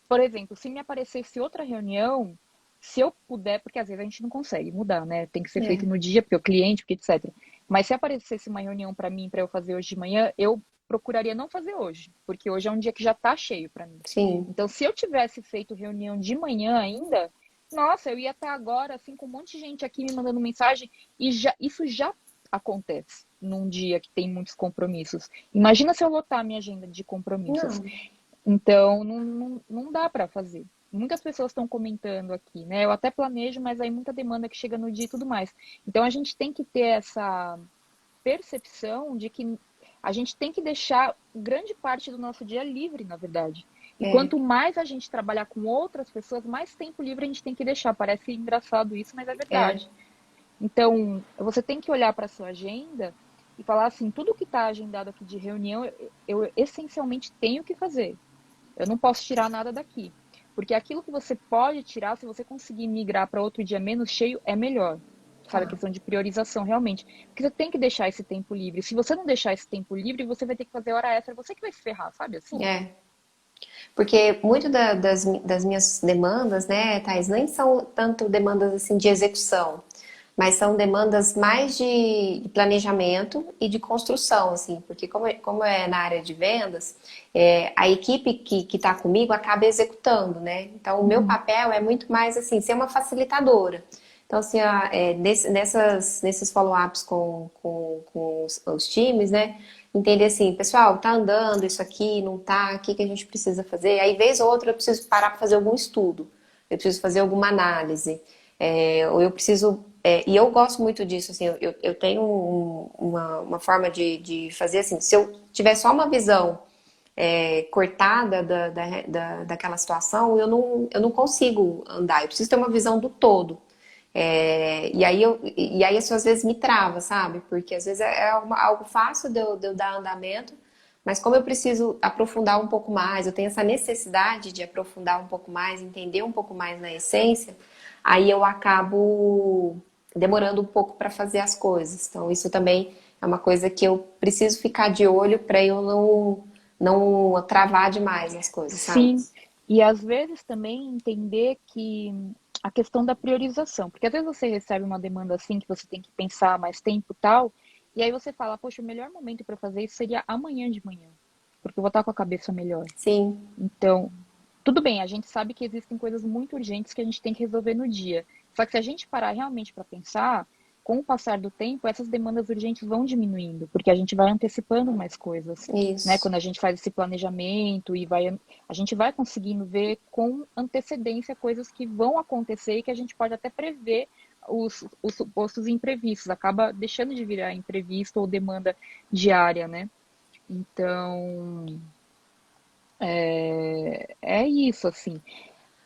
Por exemplo, se me aparecesse outra reunião, se eu puder, porque às vezes a gente não consegue mudar, né? Tem que ser feito é, no dia, porque o cliente, porque etc. Mas se aparecesse uma reunião para mim, para eu fazer hoje de manhã, eu procuraria não fazer hoje, porque hoje é um dia que já tá cheio para mim. sim. Então, se eu tivesse feito reunião de manhã ainda, nossa, eu ia estar agora assim com um monte de gente aqui me mandando mensagem e isso já acontece num dia que tem muitos compromissos. Imagina se eu lotar a minha agenda de compromissos. Não, Então, não dá para fazer. Muitas pessoas estão comentando aqui, né? Eu até planejo, mas aí muita demanda que chega no dia e tudo mais. Então, a gente tem que ter essa percepção de que a gente tem que deixar grande parte do nosso dia livre, na verdade. E é, quanto mais a gente trabalhar com outras pessoas, mais tempo livre a gente tem que deixar. Parece engraçado isso, mas é é. verdade. Então, você tem que olhar para a sua agenda e falar assim, tudo que está agendado aqui de reunião, eu essencialmente tenho que fazer. Eu não posso tirar nada daqui. Porque aquilo que você pode tirar, se você conseguir migrar para outro dia menos cheio, é melhor. Sabe, a Tá. questão de priorização, realmente. Porque você tem que deixar esse tempo livre. Se você não deixar esse tempo livre, você vai ter que fazer hora extra. Você que vai se ferrar, sabe assim? É. Porque muito das minhas demandas, né, Thais, nem são tanto demandas assim de execução, mas são demandas mais de planejamento e de construção, assim, porque como é na área de vendas, a equipe que está comigo acaba executando, né? Então, o meu Uhum. papel é muito mais assim, ser uma facilitadora. Então, assim, nesses follow-ups com os times, né? Entender assim, pessoal, tá andando isso aqui, não tá, o que que a gente precisa fazer? Aí, vez ou outra, eu preciso parar para fazer algum estudo, eu preciso fazer alguma análise, ou eu preciso. E eu gosto muito disso, assim, eu tenho uma forma de fazer assim, se eu tiver só uma visão cortada daquela situação, eu não consigo andar, eu preciso ter uma visão do todo. E aí isso às vezes me trava, sabe? Porque às vezes algo fácil de eu dar andamento, mas como eu preciso aprofundar um pouco mais, eu tenho essa necessidade de aprofundar um pouco mais, entender um pouco mais na essência, aí eu acabo demorando um pouco para fazer as coisas. Então isso também é uma coisa que eu preciso ficar de olho para eu não travar demais as coisas, sabe? Sim. E às vezes também entender que a questão da priorização, porque às vezes você recebe uma demanda assim que você tem que pensar mais tempo e tal, e aí você fala, poxa, o melhor momento para fazer isso seria amanhã de manhã, porque eu vou estar com a cabeça melhor. Sim, Então, tudo bem, a gente sabe que existem coisas muito urgentes que a gente tem que resolver no dia. Só que se a gente parar realmente para pensar, com o passar do tempo, essas demandas urgentes vão diminuindo, porque a gente vai antecipando mais coisas, né? isso. Quando a gente faz esse planejamento a gente vai conseguindo ver com antecedência coisas que vão acontecer e que a gente pode até prever os supostos imprevistos, acaba deixando de virar imprevisto ou demanda diária, né? Então, é isso, assim.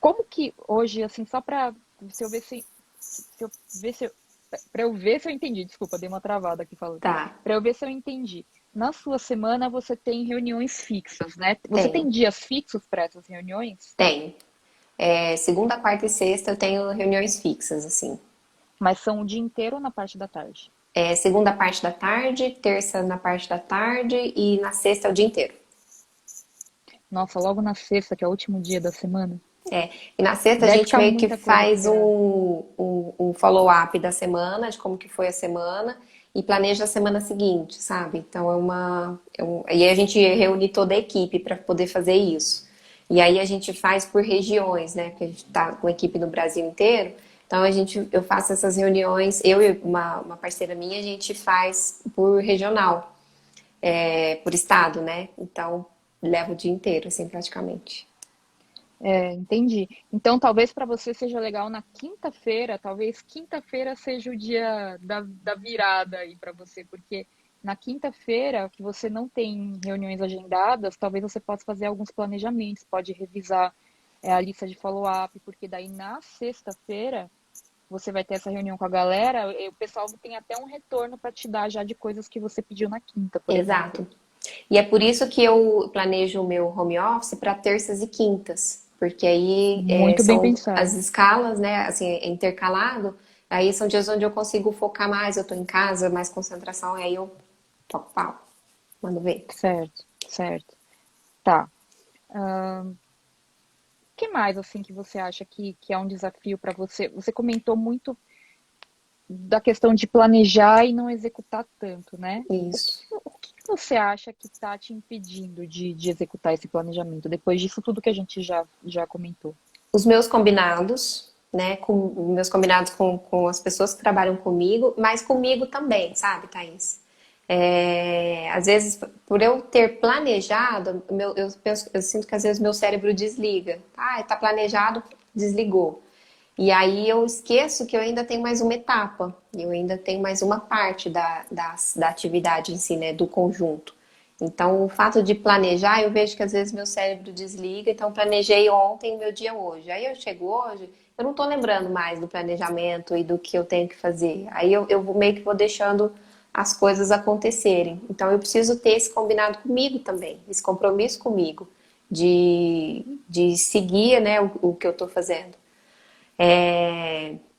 Como que hoje, assim, só para se eu ver se eu ver se eu, para eu ver se eu entendi, desculpa, dei uma travada aqui falando. Tá, Para eu ver se eu entendi. Na sua semana você tem reuniões fixas, né? Você tem tem, dias fixos para essas reuniões? tem. Segunda, quarta e sexta eu tenho reuniões fixas, assim. Mas são o dia inteiro ou na parte da tarde? segunda parte da tarde, terça na parte da tarde e na sexta é o dia inteiro. Nossa, logo na sexta, que é o último dia da semana. E na sexta a Deve gente ficar meio que muita coisa faz acelerada. um follow-up da semana, de como que foi a semana, e planeja a semana seguinte, sabe? Então e aí a gente reúne toda a equipe para poder fazer isso. E aí a gente faz por regiões, né? Porque a gente tá com a equipe no Brasil inteiro. Então eu faço essas reuniões, eu e uma parceira minha, a gente faz por regional, por estado, né? Então leva o dia inteiro, assim, praticamente. É, entendi. Então, talvez para você seja legal na quinta-feira, talvez quinta-feira seja o dia da virada aí para você, porque na quinta-feira, que você não tem reuniões agendadas, talvez você possa fazer alguns planejamentos, pode revisar a lista de follow-up, porque daí na sexta-feira você vai ter essa reunião com a galera, e o pessoal tem até um retorno para te dar já de coisas que você pediu na quinta, por exemplo. Exato. E é por isso que eu planejo o meu home office para terças e quintas, porque aí Muito bem são as pensado. escalas, né? Assim, é intercalado. Aí são dias onde eu consigo focar mais, eu tô em casa, mais concentração, aí eu toco pau, mando ver. Certo, certo. Tá. Que mais assim que você acha que é um desafio para você? Você comentou muito da questão de planejar e não executar tanto, né? Isso. O que você acha que está te impedindo de executar esse planejamento, depois disso tudo que a gente já comentou? Os meus combinados, né? Com meus combinados com as pessoas que trabalham comigo, mas comigo também, sabe, Thaís? Às vezes, por eu ter planejado, eu sinto que às vezes meu cérebro desliga. Ah, tá planejado, desligou. E aí eu esqueço que eu ainda tenho mais uma etapa, eu ainda tenho mais uma parte da atividade em si, né, do conjunto. Então, o fato de planejar, eu vejo que às vezes meu cérebro desliga, então planejei ontem, meu dia hoje. Aí eu chego hoje, eu não tô lembrando mais do planejamento e do que eu tenho que fazer. Aí eu meio que vou deixando as coisas acontecerem. Então, eu preciso ter esse combinado comigo também, esse compromisso comigo, de seguir, né, o que eu tô fazendo.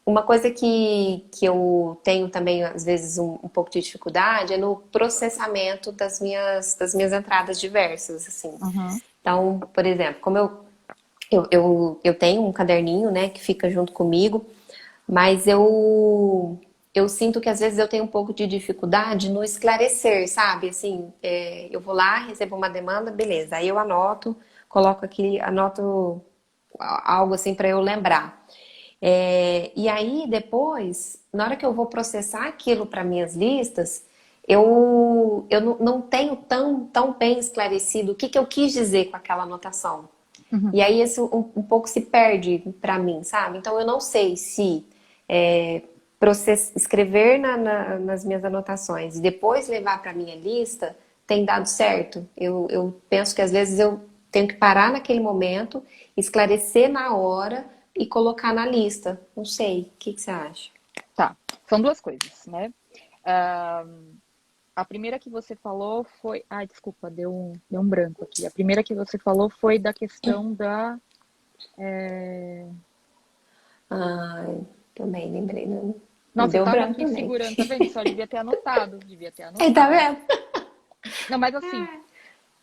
Uma coisa que eu tenho também, às vezes, um pouco de dificuldade é no processamento das minhas entradas diversas, assim. Uhum. Então, por exemplo, como eu tenho um caderninho, né, que fica junto comigo, mas eu sinto que às vezes eu tenho um pouco de dificuldade no esclarecer, sabe? Assim, eu vou lá, recebo uma demanda, beleza. Aí eu anoto, coloco aqui, anoto algo assim para eu lembrar. E aí depois, na hora que eu vou processar aquilo para minhas listas, eu não tenho tão bem esclarecido o que eu quis dizer com aquela anotação. Uhum. E aí isso um pouco se perde para mim, sabe? Então eu não sei se é, escrever nas minhas anotações e depois levar para minha lista tem dado certo. Eu penso que às vezes eu tenho que parar naquele momento, esclarecer na hora e colocar na lista. Não sei. O que você acha? Tá. São duas coisas, né? Ah, a primeira que você falou foi. Ai, desculpa, deu um branco aqui. A primeira que você falou foi da questão da. Ai, também lembrei. Não, me Nossa, eu deu tava branco aqui também. segurando, tá vendo? Só devia ter anotado, devia ter Aí, tá anotado. vendo? Não, mas assim,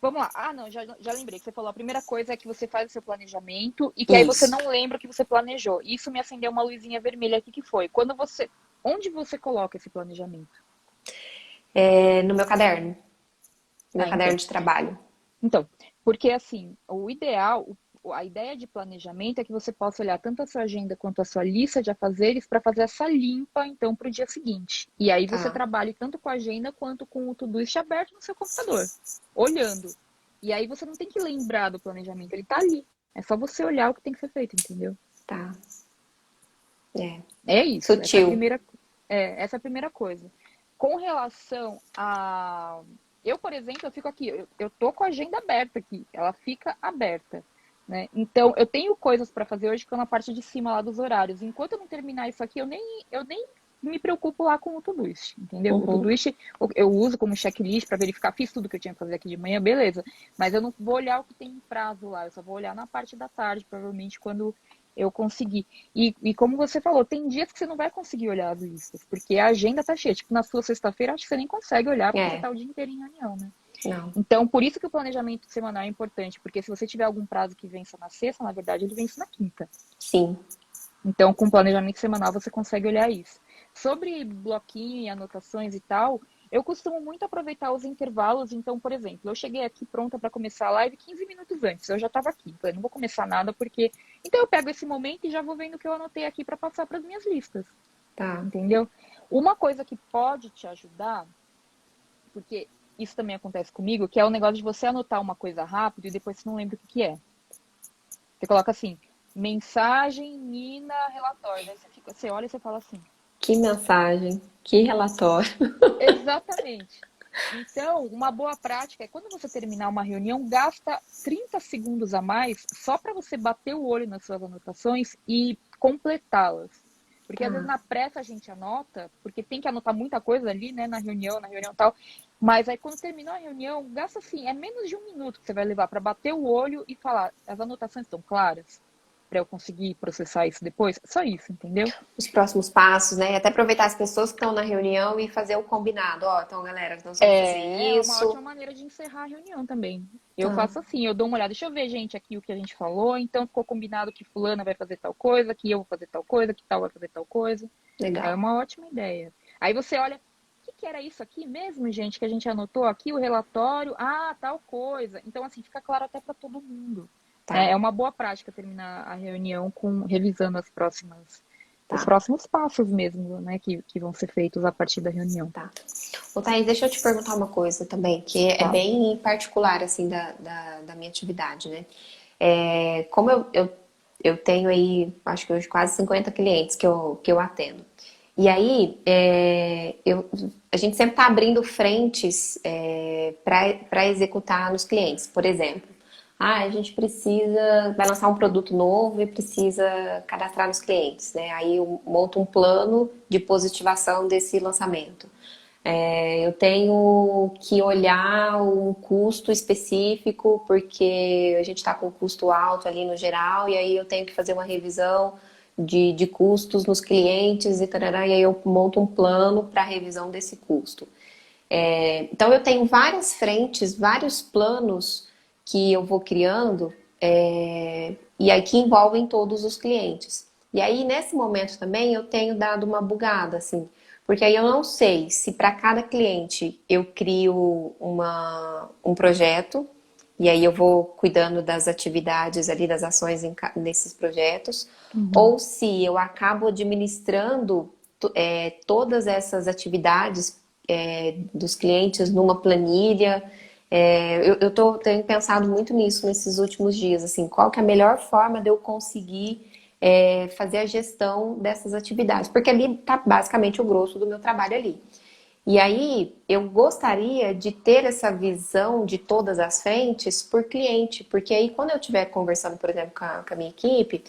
vamos lá. Ah, não, já lembrei que você falou. A primeira coisa é que você faz o seu planejamento e que aí você Isso. não lembra o que você planejou. Isso me acendeu uma luzinha vermelha aqui que foi. Quando você. Onde você coloca esse planejamento? No meu caderno. No meu Ah, caderno então. de trabalho. Então, porque assim, o ideal, a ideia de planejamento é que você possa olhar tanto a sua agenda quanto a sua lista de afazeres para fazer essa limpa, então, para o dia seguinte. E aí você Tá, trabalhe tanto com a agenda quanto com o Todoist aberto no seu computador, olhando. E aí você não tem que lembrar do planejamento, ele tá ali. É só você olhar o que tem que ser feito, entendeu? tá. É. É isso, Sutil. essa é a primeira coisa. Com relação a. Eu, por exemplo, eu fico aqui, eu tô com a agenda aberta aqui, ela fica aberta. Né? Então, eu tenho coisas para fazer hoje que estão na parte de cima lá dos horários. Enquanto eu não terminar isso aqui, eu nem me preocupo lá com o Todoist, entendeu? O Uhum. Todoist eu uso como checklist para verificar, fiz tudo que eu tinha que fazer aqui de manhã, beleza. Mas eu não vou olhar o que tem em prazo lá, eu só vou olhar na parte da tarde, provavelmente, quando eu consegui. E como você falou, tem dias que você não vai conseguir olhar as listas, porque a agenda tá cheia. Tipo, na sua sexta-feira, acho que você nem consegue olhar, porque você É, tá o dia inteiro em reunião, né? não, Então, por isso que o planejamento semanal é importante, porque se você tiver algum prazo que vença na sexta, na verdade, ele vence na quinta. sim. Então, com planejamento semanal, você consegue olhar isso. Sobre bloquinho e anotações e tal, eu costumo muito aproveitar os intervalos. Então, por exemplo, eu cheguei aqui pronta para começar a live 15 minutos antes. Eu já estava aqui. Falei, não vou começar nada porque. Então, eu pego esse momento e já vou vendo o que eu anotei aqui para passar para as minhas listas. Tá. Entendeu? Uma coisa que pode te ajudar, porque isso também acontece comigo, que é o negócio de você anotar uma coisa rápido e depois você não lembra o que é. Você coloca assim, mensagem, Nina, relatório. Aí você olha e você fala assim, Que mensagem, que relatório. exatamente. Então, uma boa prática é quando você terminar uma reunião, gasta 30 segundos a mais só para você bater o olho nas suas anotações e completá-las. Porque às vezes Tá. na pressa a gente anota, porque tem que anotar muita coisa ali, né, na reunião e tal. Mas aí quando terminou a reunião, gasta assim, é menos de um minuto que você vai levar para bater o olho e falar, as anotações estão claras? Para eu conseguir processar isso depois? Só isso, entendeu? Os próximos passos, né? E até aproveitar as pessoas que estão na reunião e fazer o combinado. Ó, então, galera, nós vamos fazer É uma isso. ótima maneira de encerrar a reunião também. Eu Tá, faço assim, eu dou uma olhada, deixa eu ver, gente, aqui o que a gente falou, então ficou combinado que fulana vai fazer tal coisa, que eu vou fazer tal coisa, que tal vai fazer tal coisa. É legal. uma ótima ideia. Aí você olha, o que era isso aqui mesmo, gente, que a gente anotou aqui, o relatório? Ah, tal coisa. Então, assim, fica claro até para todo mundo. Né? Tá, É uma boa prática terminar a reunião com revisando os tá, próximos passos mesmo, né, que vão ser feitos a partir da reunião. tá. Ô, Thaís, deixa eu te perguntar uma coisa também, que é Fala. bem particular, assim, da minha atividade, né? Como eu tenho aí, acho que hoje quase 50 clientes que eu atendo. E aí, a gente sempre está abrindo frentes para executar nos clientes. Por exemplo, a gente vai lançar um produto novo e precisa cadastrar nos clientes, né? Aí eu monto um plano de positivação desse lançamento. Eu tenho que olhar um custo específico, porque a gente está com um custo alto ali no geral, e aí eu tenho que fazer uma revisão de custos nos clientes e tarará, e aí eu monto um plano para a revisão desse custo. Então eu tenho várias frentes, vários planos que eu vou criando, e aí que envolvem todos os clientes. E aí nesse momento também eu tenho dado uma bugada, assim, porque aí eu não sei se para cada cliente eu crio um projeto, e aí eu vou cuidando das atividades ali, das ações nesses projetos, Uhum. ou se eu acabo administrando todas essas atividades dos clientes numa planilha. Tenho pensado muito nisso nesses últimos dias, assim, qual que é a melhor forma de eu conseguir fazer a gestão dessas atividades, porque ali está basicamente o grosso do meu trabalho ali. E aí eu gostaria de ter essa visão de todas as frentes por cliente, porque aí quando eu estiver conversando, por exemplo, com a minha equipe,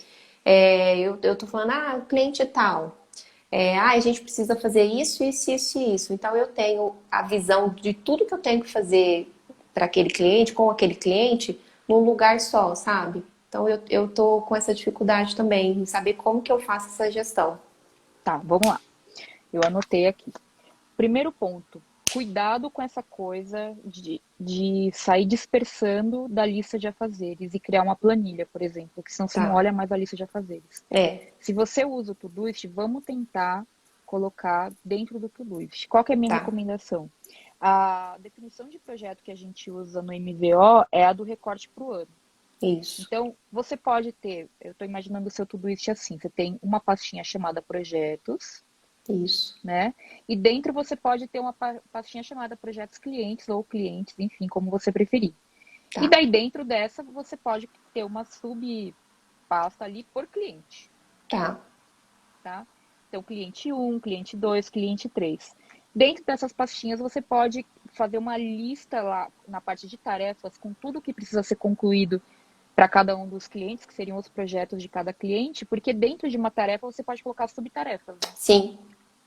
eu tô falando, o cliente é tal, a gente precisa fazer isso, isso, isso e isso. Então eu tenho a visão de tudo que eu tenho que fazer para aquele cliente, com aquele cliente, num lugar só, sabe? Então eu tô com essa dificuldade também, em saber como que eu faço essa gestão. Tá, vamos lá. Eu anotei aqui. Primeiro ponto, cuidado com essa coisa de sair dispersando da lista de afazeres e criar uma planilha, por exemplo, porque senão você não Tá. olha mais a lista de afazeres. Se você usa o Todoist, vamos tentar colocar dentro do Todoist. Qual que é a minha Tá. recomendação? A definição de projeto que a gente usa no MVO é a do recorte para o ano. Isso. Então, você pode ter, eu estou imaginando o seu Todoist assim, você tem uma pastinha chamada projetos, Isso. né? E dentro você pode ter uma pastinha chamada projetos clientes ou clientes, enfim, como você preferir. E Tá. daí dentro dessa você pode ter uma subpasta ali por cliente, Tá. tá? Então, cliente 1, cliente 2, cliente 3. Dentro dessas pastinhas você pode fazer uma lista lá na parte de tarefas com tudo que precisa ser concluído para cada um dos clientes, que seriam os projetos de cada cliente, porque dentro de uma tarefa você pode colocar subtarefas, né? Sim.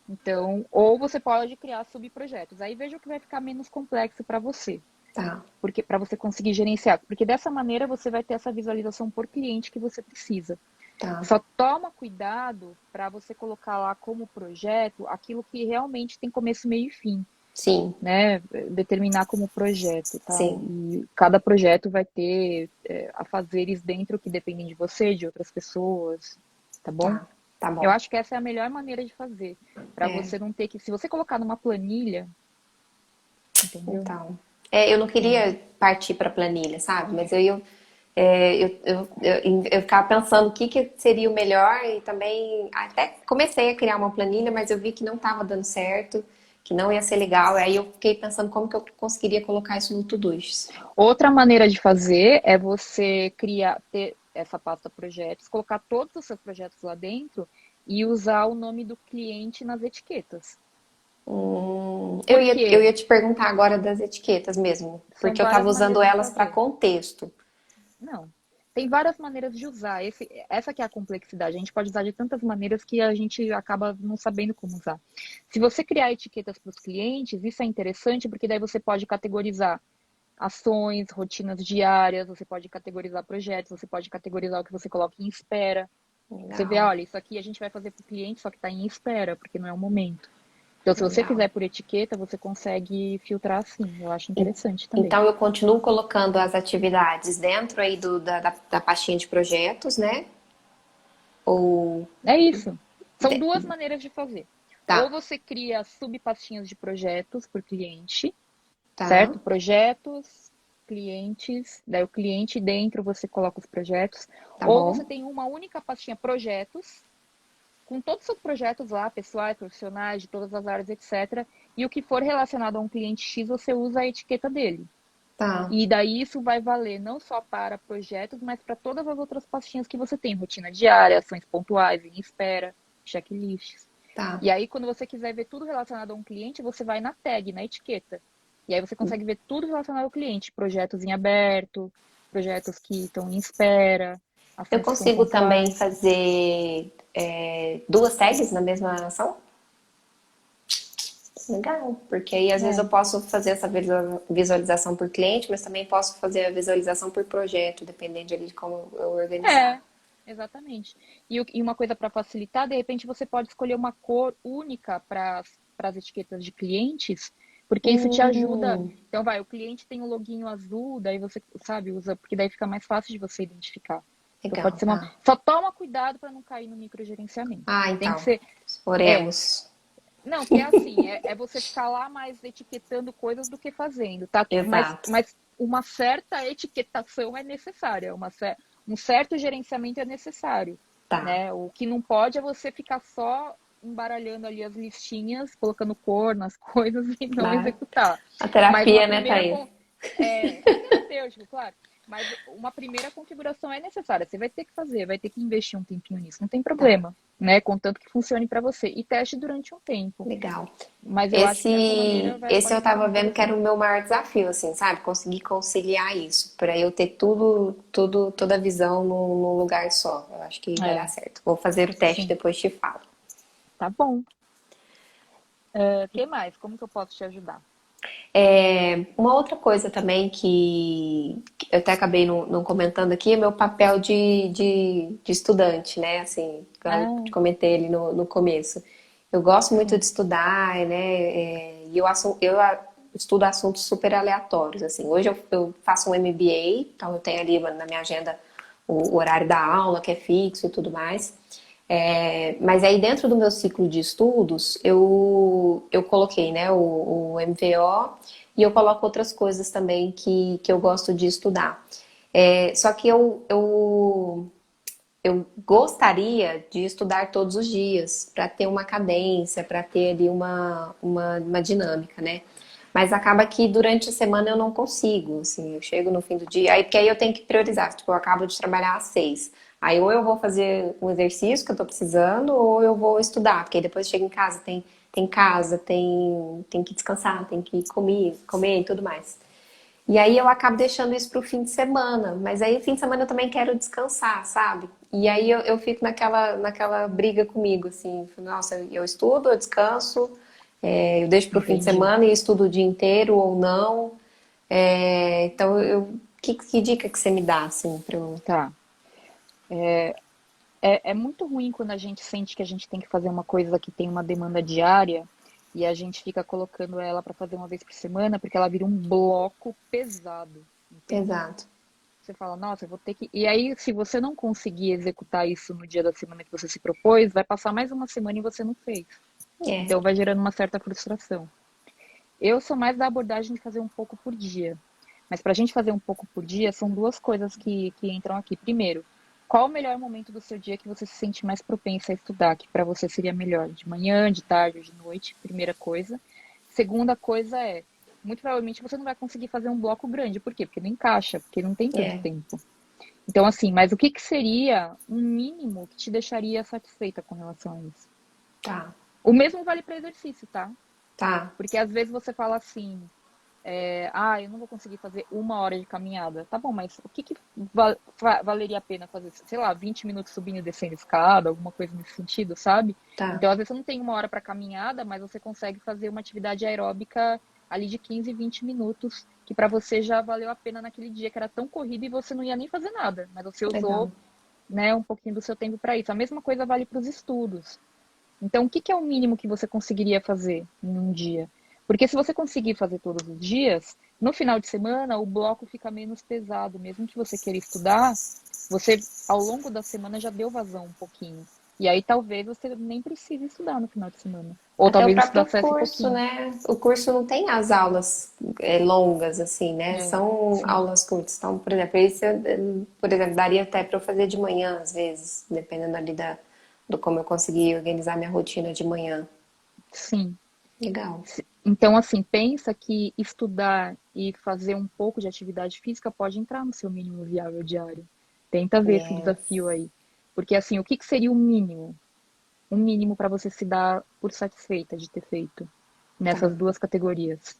Então, ou você pode criar subprojetos. Aí veja o que vai ficar menos complexo para você, Tá. porque para você conseguir gerenciar, porque dessa maneira você vai ter essa visualização por cliente que você precisa. Tá, Só toma cuidado para você colocar lá como projeto aquilo que realmente tem começo, meio e fim, sim, né? Determinar como projeto, tá? sim, E cada projeto vai ter afazeres dentro que dependem de você, de outras pessoas, tá bom? tá, tá Eu bom. acho que essa é a melhor maneira de fazer, para É, você não ter que, se você colocar numa planilha, entendeu? então. Eu não É. queria partir para planilha, sabe? Mas eu ficava pensando o que seria o melhor e também até comecei a criar uma planilha, mas eu vi que não estava dando certo, que não ia ser legal. Aí eu fiquei pensando como que eu conseguiria colocar isso no Todoist. Outra maneira de fazer é você criar, ter essa pasta projetos, colocar todos os seus projetos lá dentro e usar o nome do cliente nas etiquetas. Eu Por ia, eu quê? ia te perguntar agora das etiquetas mesmo, São porque eu várias estava usando maneiras de elas para fazer. contexto. Não. Tem várias maneiras de usar. Essa que é a complexidade. A gente pode usar de tantas maneiras que a gente acaba não sabendo como usar. Se você criar etiquetas para os clientes, isso é interessante porque daí você pode categorizar ações, rotinas diárias, você pode categorizar projetos, você pode categorizar o que você coloca em espera. Você vê, Legal, olha, isso aqui a gente vai fazer para o cliente, só que está em espera, porque não é o momento. Então, se você legal. fizer por etiqueta, você consegue filtrar assim. Eu acho interessante também. Então eu continuo colocando as atividades dentro aí da pastinha de projetos, né? Ou É isso. São te- duas maneiras de fazer. Ou tá, você cria subpastinhas de projetos por cliente, tá, certo? Projetos, clientes, daí o cliente dentro você coloca os projetos. tá Ou você bom. tem uma única pastinha projetos, com todos os seus projetos lá, pessoais, profissionais, de todas as áreas, etc. E o que for relacionado a um cliente X, você usa a etiqueta dele. Tá, E daí isso vai valer não só para projetos, mas para todas as outras pastinhas que você tem, rotina diária, ações pontuais, em espera, checklists. tá. E aí, quando você quiser ver tudo relacionado a um cliente, você vai na tag, na etiqueta. E aí você consegue ver tudo relacionado ao cliente, projetos em aberto, projetos que estão em espera, Eu ações que são consigo também pontuais. fazer duas tags na mesma ação? Legal, porque aí às vezes eu É, posso fazer essa visualização por cliente, mas também posso fazer a visualização por projeto, dependendo ali de como eu é, organizar. exatamente. E uma coisa para facilitar, de repente você pode escolher uma cor única para as etiquetas de clientes, porque isso te ajuda. Hum, Então, vai, o cliente tem o loginho azul, daí você, sabe, usa, porque daí fica mais fácil de você identificar. Então, legal, pode ser uma. tá. Só toma cuidado para não cair no microgerenciamento. Ah, Tem que então, ser. É. oremos. Não, porque é assim, é você ficar lá mais etiquetando coisas do que fazendo, tá? Exato. Mas uma certa etiquetação é necessária, um certo gerenciamento é necessário, Tá. né? O que não pode é você ficar só embaralhando ali as listinhas, colocando cor nas coisas e não Claro. executar. A Mas uma terapia, né, primeira Thaís? é terapêutico, claro. Mas uma primeira configuração é necessária. Você vai ter que fazer, vai ter que investir um tempinho nisso, não tem Tá. problema, né? Contanto que funcione para você. E teste durante um tempo. Legal. Mas eu acho que essa maneira Esse pode eu ficar tava muito vendo que era interessante. o meu maior desafio, assim, sabe? Conseguir conciliar isso, para eu ter toda a visão num lugar só. Eu acho que vai dar É, certo. Vou fazer o teste sim, depois te falo. tá bom. O que mais? Como que eu posso te ajudar? Uma outra coisa também que eu até acabei não comentando aqui é meu papel de estudante, né? Assim, eu Ah, comentei ali no começo. Eu gosto muito de sim. estudar, né? E estudo assuntos super aleatórios, assim. Hoje eu faço um MBA, então eu tenho ali na minha agenda o horário da aula, que é fixo e tudo mais. Mas aí dentro do meu ciclo de estudos, eu coloquei, né, o MVO e eu coloco outras coisas também que eu gosto de estudar. Só que eu gostaria de estudar todos os dias, para ter uma cadência, para ter ali uma dinâmica, né? Mas acaba que durante a semana eu não consigo, assim, eu chego no fim do dia, aí porque aí eu tenho que priorizar, tipo, eu acabo de trabalhar às 6. Aí ou eu vou fazer um exercício que eu tô precisando, ou eu vou estudar, porque aí depois chego em casa, tem casa, tem que descansar, tem que comer e tudo mais. E aí eu acabo deixando isso pro fim de semana, mas aí fim de semana eu também quero descansar, sabe? E aí eu fico naquela briga comigo, assim, nossa, eu estudo, eu descanso, eu deixo pro fim de Entendi. semana e estudo o dia inteiro ou não. Então, que dica que você me dá, assim, pra eu... Tá. É muito ruim quando a gente sente que a gente tem que fazer uma coisa que tem uma demanda diária e a gente fica colocando ela para fazer uma vez por semana, porque ela vira um bloco pesado, entende? Exato. Você fala, nossa, eu vou ter que. E aí, se você não conseguir executar isso no dia da semana que você se propôs, vai passar mais uma semana e você não fez. É, Então vai gerando uma certa frustração. Eu sou mais da abordagem de fazer um pouco por dia. Mas para a gente fazer um pouco por dia, são duas coisas que entram aqui. Primeiro, qual o melhor momento do seu dia que você se sente mais propensa a estudar? Que para você seria melhor? De manhã, de tarde ou de noite? Primeira coisa. Segunda coisa é, muito provavelmente você não vai conseguir fazer um bloco grande. Por quê? Porque não encaixa, porque não tem tanto é, tempo. Então, assim, mas o que que seria um mínimo que te deixaria satisfeita com relação a isso? tá, O mesmo vale para exercício, tá? tá, Porque às vezes você fala assim, eu não vou conseguir fazer 1 hora de caminhada. Tá bom, mas o que que valeria a pena fazer? Sei lá, 20 minutos subindo e descendo escada, alguma coisa nesse sentido, sabe? tá, Então, às vezes você não tem 1 hora para caminhada, mas você consegue fazer uma atividade aeróbica ali de 15, 20 minutos, que para você já valeu a pena naquele dia que era tão corrido e você não ia nem fazer nada, mas você usou, legal. né, um pouquinho do seu tempo para isso. A mesma coisa vale para os estudos. Então, o que que é o mínimo que você conseguiria fazer em um dia? Porque se você conseguir fazer todos os dias, no final de semana o bloco fica menos pesado. Mesmo que você queira estudar, você ao longo da semana já deu vazão um pouquinho. E aí talvez você nem precise estudar no final de semana. Ou Até o talvez próprio estudasse um curso, pouquinho. né? O curso não tem as aulas longas, assim, né? É, São sim, aulas curtas. Então, por exemplo, isso, por exemplo, daria até para eu fazer de manhã, às vezes, dependendo ali do como eu conseguir organizar minha rotina de manhã. sim. Legal. Então, assim, pensa que estudar e fazer um pouco de atividade física pode entrar no seu mínimo viável diário. Tenta ver esse desafio Yes. aí. Porque, assim, o que que seria o mínimo? Um mínimo para você se dar por satisfeita de ter feito Tá. nessas duas categorias.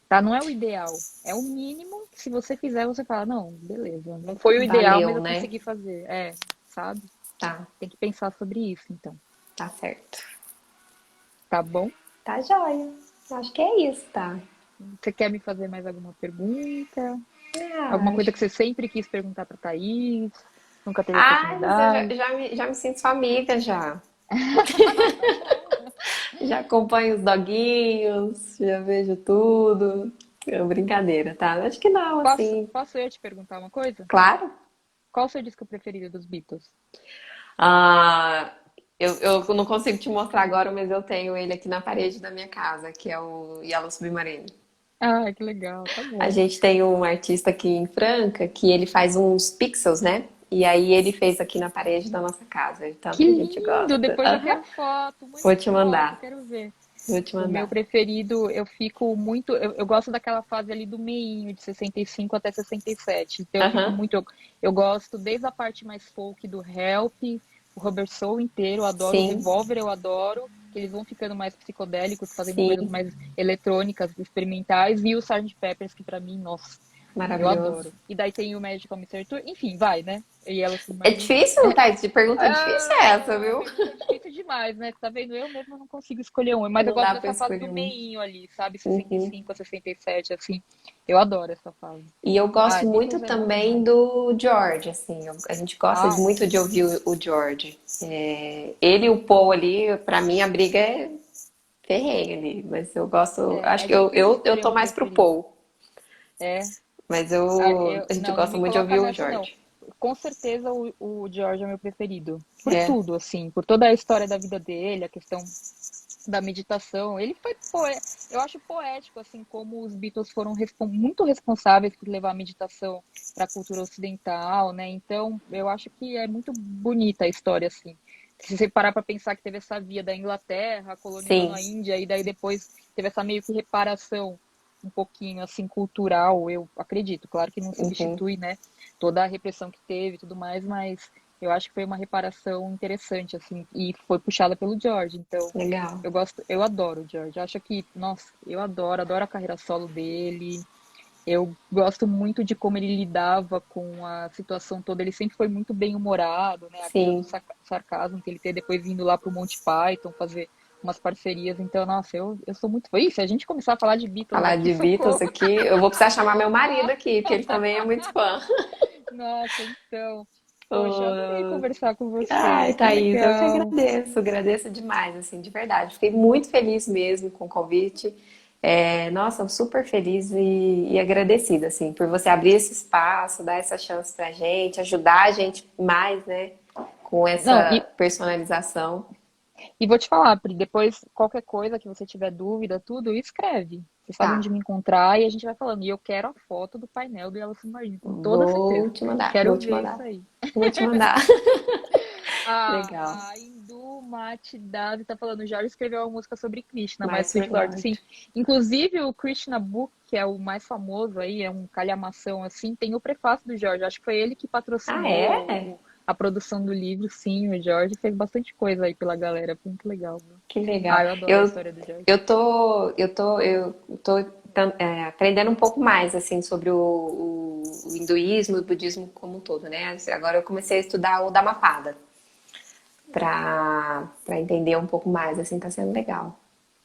Tá? Não é o ideal. É o mínimo que se você fizer, você fala, não, beleza. Não foi o ideal, mas Valeu, eu né? consegui fazer. É, sabe? Tá, Tem que pensar sobre isso, então. tá certo. Tá bom? Tá joia. Acho que é isso, tá? Você quer me fazer mais alguma pergunta? Alguma Ah, coisa que você sempre quis perguntar pra Thaís? Nunca teve mas eu oportunidade? já me sinto sua amiga já. Já acompanho os doguinhos, já vejo tudo. É brincadeira, tá? Acho que não, assim. Posso eu te perguntar uma coisa? Claro. Qual o seu disco preferido dos Beatles? Ah, eu não consigo te mostrar agora, mas eu tenho ele aqui na parede da minha casa, que é o Yellow Submarine. Ah, que legal, tá A bom. gente tem um artista aqui em Franca que ele faz uns pixels, né? E aí ele fez aqui na parede da nossa casa, de tanto Que que a gente lindo! gosta. Depois eu Aham. quero foto, Vou muita te foto, mandar. quero ver. Vou te O meu mandar. preferido, eu fico muito. Eu gosto daquela fase ali do meinho, de 65 até 67. Então eu fico Aham. muito. Eu gosto desde a parte mais folk do Help, o Rubber Soul inteiro, eu adoro o Sim, Revolver, eu adoro. Que eles vão ficando mais psicodélicos, fazendo coisas sim. mais eletrônicas, experimentais. E o Sgt. Peppers, que pra mim, nossa, eu Maravilhoso. adoro. E daí tem o Magical Mystery Tour, enfim, vai, né? E ela É Submarine. difícil, Thaís? De pergunta difícil é essa, Ah, viu? pergunta difícil demais, né? Tá vendo? Eu mesma não consigo escolher um, mas eu Não gosto dá pra dessa fase do escolher um. meinho ali, sabe? Uhum. 65 a 67, assim. Eu adoro essa fase. E eu gosto Ai, muito Beatles é bom também demais. do George, assim. A gente gosta Ah, muito de ouvir o George. Ele e o Paul ali, pra mim, a briga é ferrenha ali. Mas eu gosto. Acho é que difícil eu escolher tô um mais pro preferido. Paul. É, Mas a gente não, não gosta me muito de coloca ouvir o nessa, não. George. Com certeza o George é meu preferido. Por É, tudo, assim, por toda a história da vida dele, a questão da meditação. Ele foi eu acho poético assim como os Beatles foram muito responsáveis por levar a meditação para a cultura ocidental, né? Então, eu acho que é muito bonita a história assim. Se você parar para pensar que teve essa via da Inglaterra colonizando sim. a Índia e daí depois teve essa meio que reparação um pouquinho assim cultural, eu acredito. Claro que não Uhum. substitui, né, toda a repressão que teve e tudo mais, mas eu acho que foi uma reparação interessante, assim, e foi puxada pelo George. Então, Legal. eu adoro o George. Acho que, nossa, eu adoro a carreira solo dele. Eu gosto muito de como ele lidava com a situação toda. Ele sempre foi muito bem-humorado, né? Apesar do Sim. sarcasmo que ele teve depois vindo lá pro Monty Python fazer umas parcerias. Então, nossa, eu sou muito. Ih, se a gente começar a falar de Beatles Falar aqui, de Beatles socorro. aqui, eu vou precisar chamar meu marido aqui, porque ele também é muito fã. Nossa, então. Poxa, adorei conversar com você. Ai, Que Thaís, eu que legal. agradeço demais, assim, de verdade. Fiquei muito feliz mesmo com o convite. Nossa, super feliz e agradecida, assim, por você abrir esse espaço, dar essa chance pra gente, ajudar a gente mais, né, com Não, essa personalização. e vou te falar, Pri, depois qualquer coisa que você tiver dúvida, tudo, escreve. Você sabe onde Tá, me encontrar e a gente vai falando. E eu quero a foto do painel do Yellow Submarine, com toda certeza. vou Quero te ver isso mandar, aí. vou te mandar. Legal. A Indu Mate Davi tá falando, o Jorge escreveu uma música sobre Krishna, mais Mais Sweet Lord, sim. verdade. Inclusive o Krishna Book, que é o mais famoso aí, é um calhamação assim, tem o prefácio do Jorge. Acho que foi ele que Ah, patrocinou é? a produção do livro, sim, o Jorge fez bastante coisa aí pela galera, foi muito legal, viu? Que legal. Ah, eu adoro a Eu, história do Jorge. eu tô aprendendo um pouco mais assim sobre o hinduísmo e o budismo como um todo, né? Agora eu comecei a estudar o Dhammapada para entender um pouco mais, assim, tá sendo legal.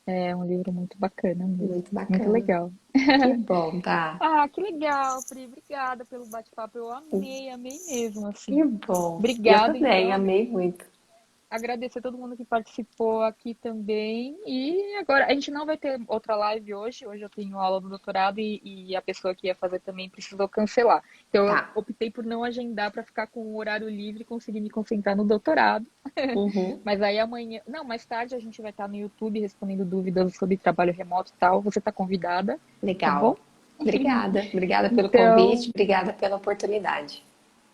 É um livro muito bacana mesmo, Muito muito bacana. legal. Que bom, tá? Ah, que legal, Pri, obrigada pelo bate-papo, eu amei, amei mesmo, Que assim. bom. Eu Obrigada, também, então. amei muito. Agradecer a todo mundo que participou aqui também. E agora, a gente não vai ter outra live hoje. Hoje eu tenho aula do doutorado e a pessoa que ia fazer também precisou cancelar. Então eu Tá. optei por não agendar para ficar com o horário livre e conseguir me concentrar no doutorado. Uhum. Mas aí amanhã, não, mais tarde a gente vai estar no YouTube respondendo dúvidas sobre trabalho remoto e tal. Você está convidada, tá bom? Legal. Obrigada. Obrigada pelo convite, Então, obrigada pela oportunidade.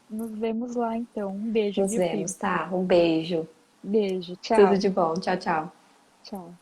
nos vemos lá então. Um beijo, Nos viu, Pri? vemos, tá? Um beijo. Beijo, Tudo tchau. de bom. Tchau, tchau. Tchau.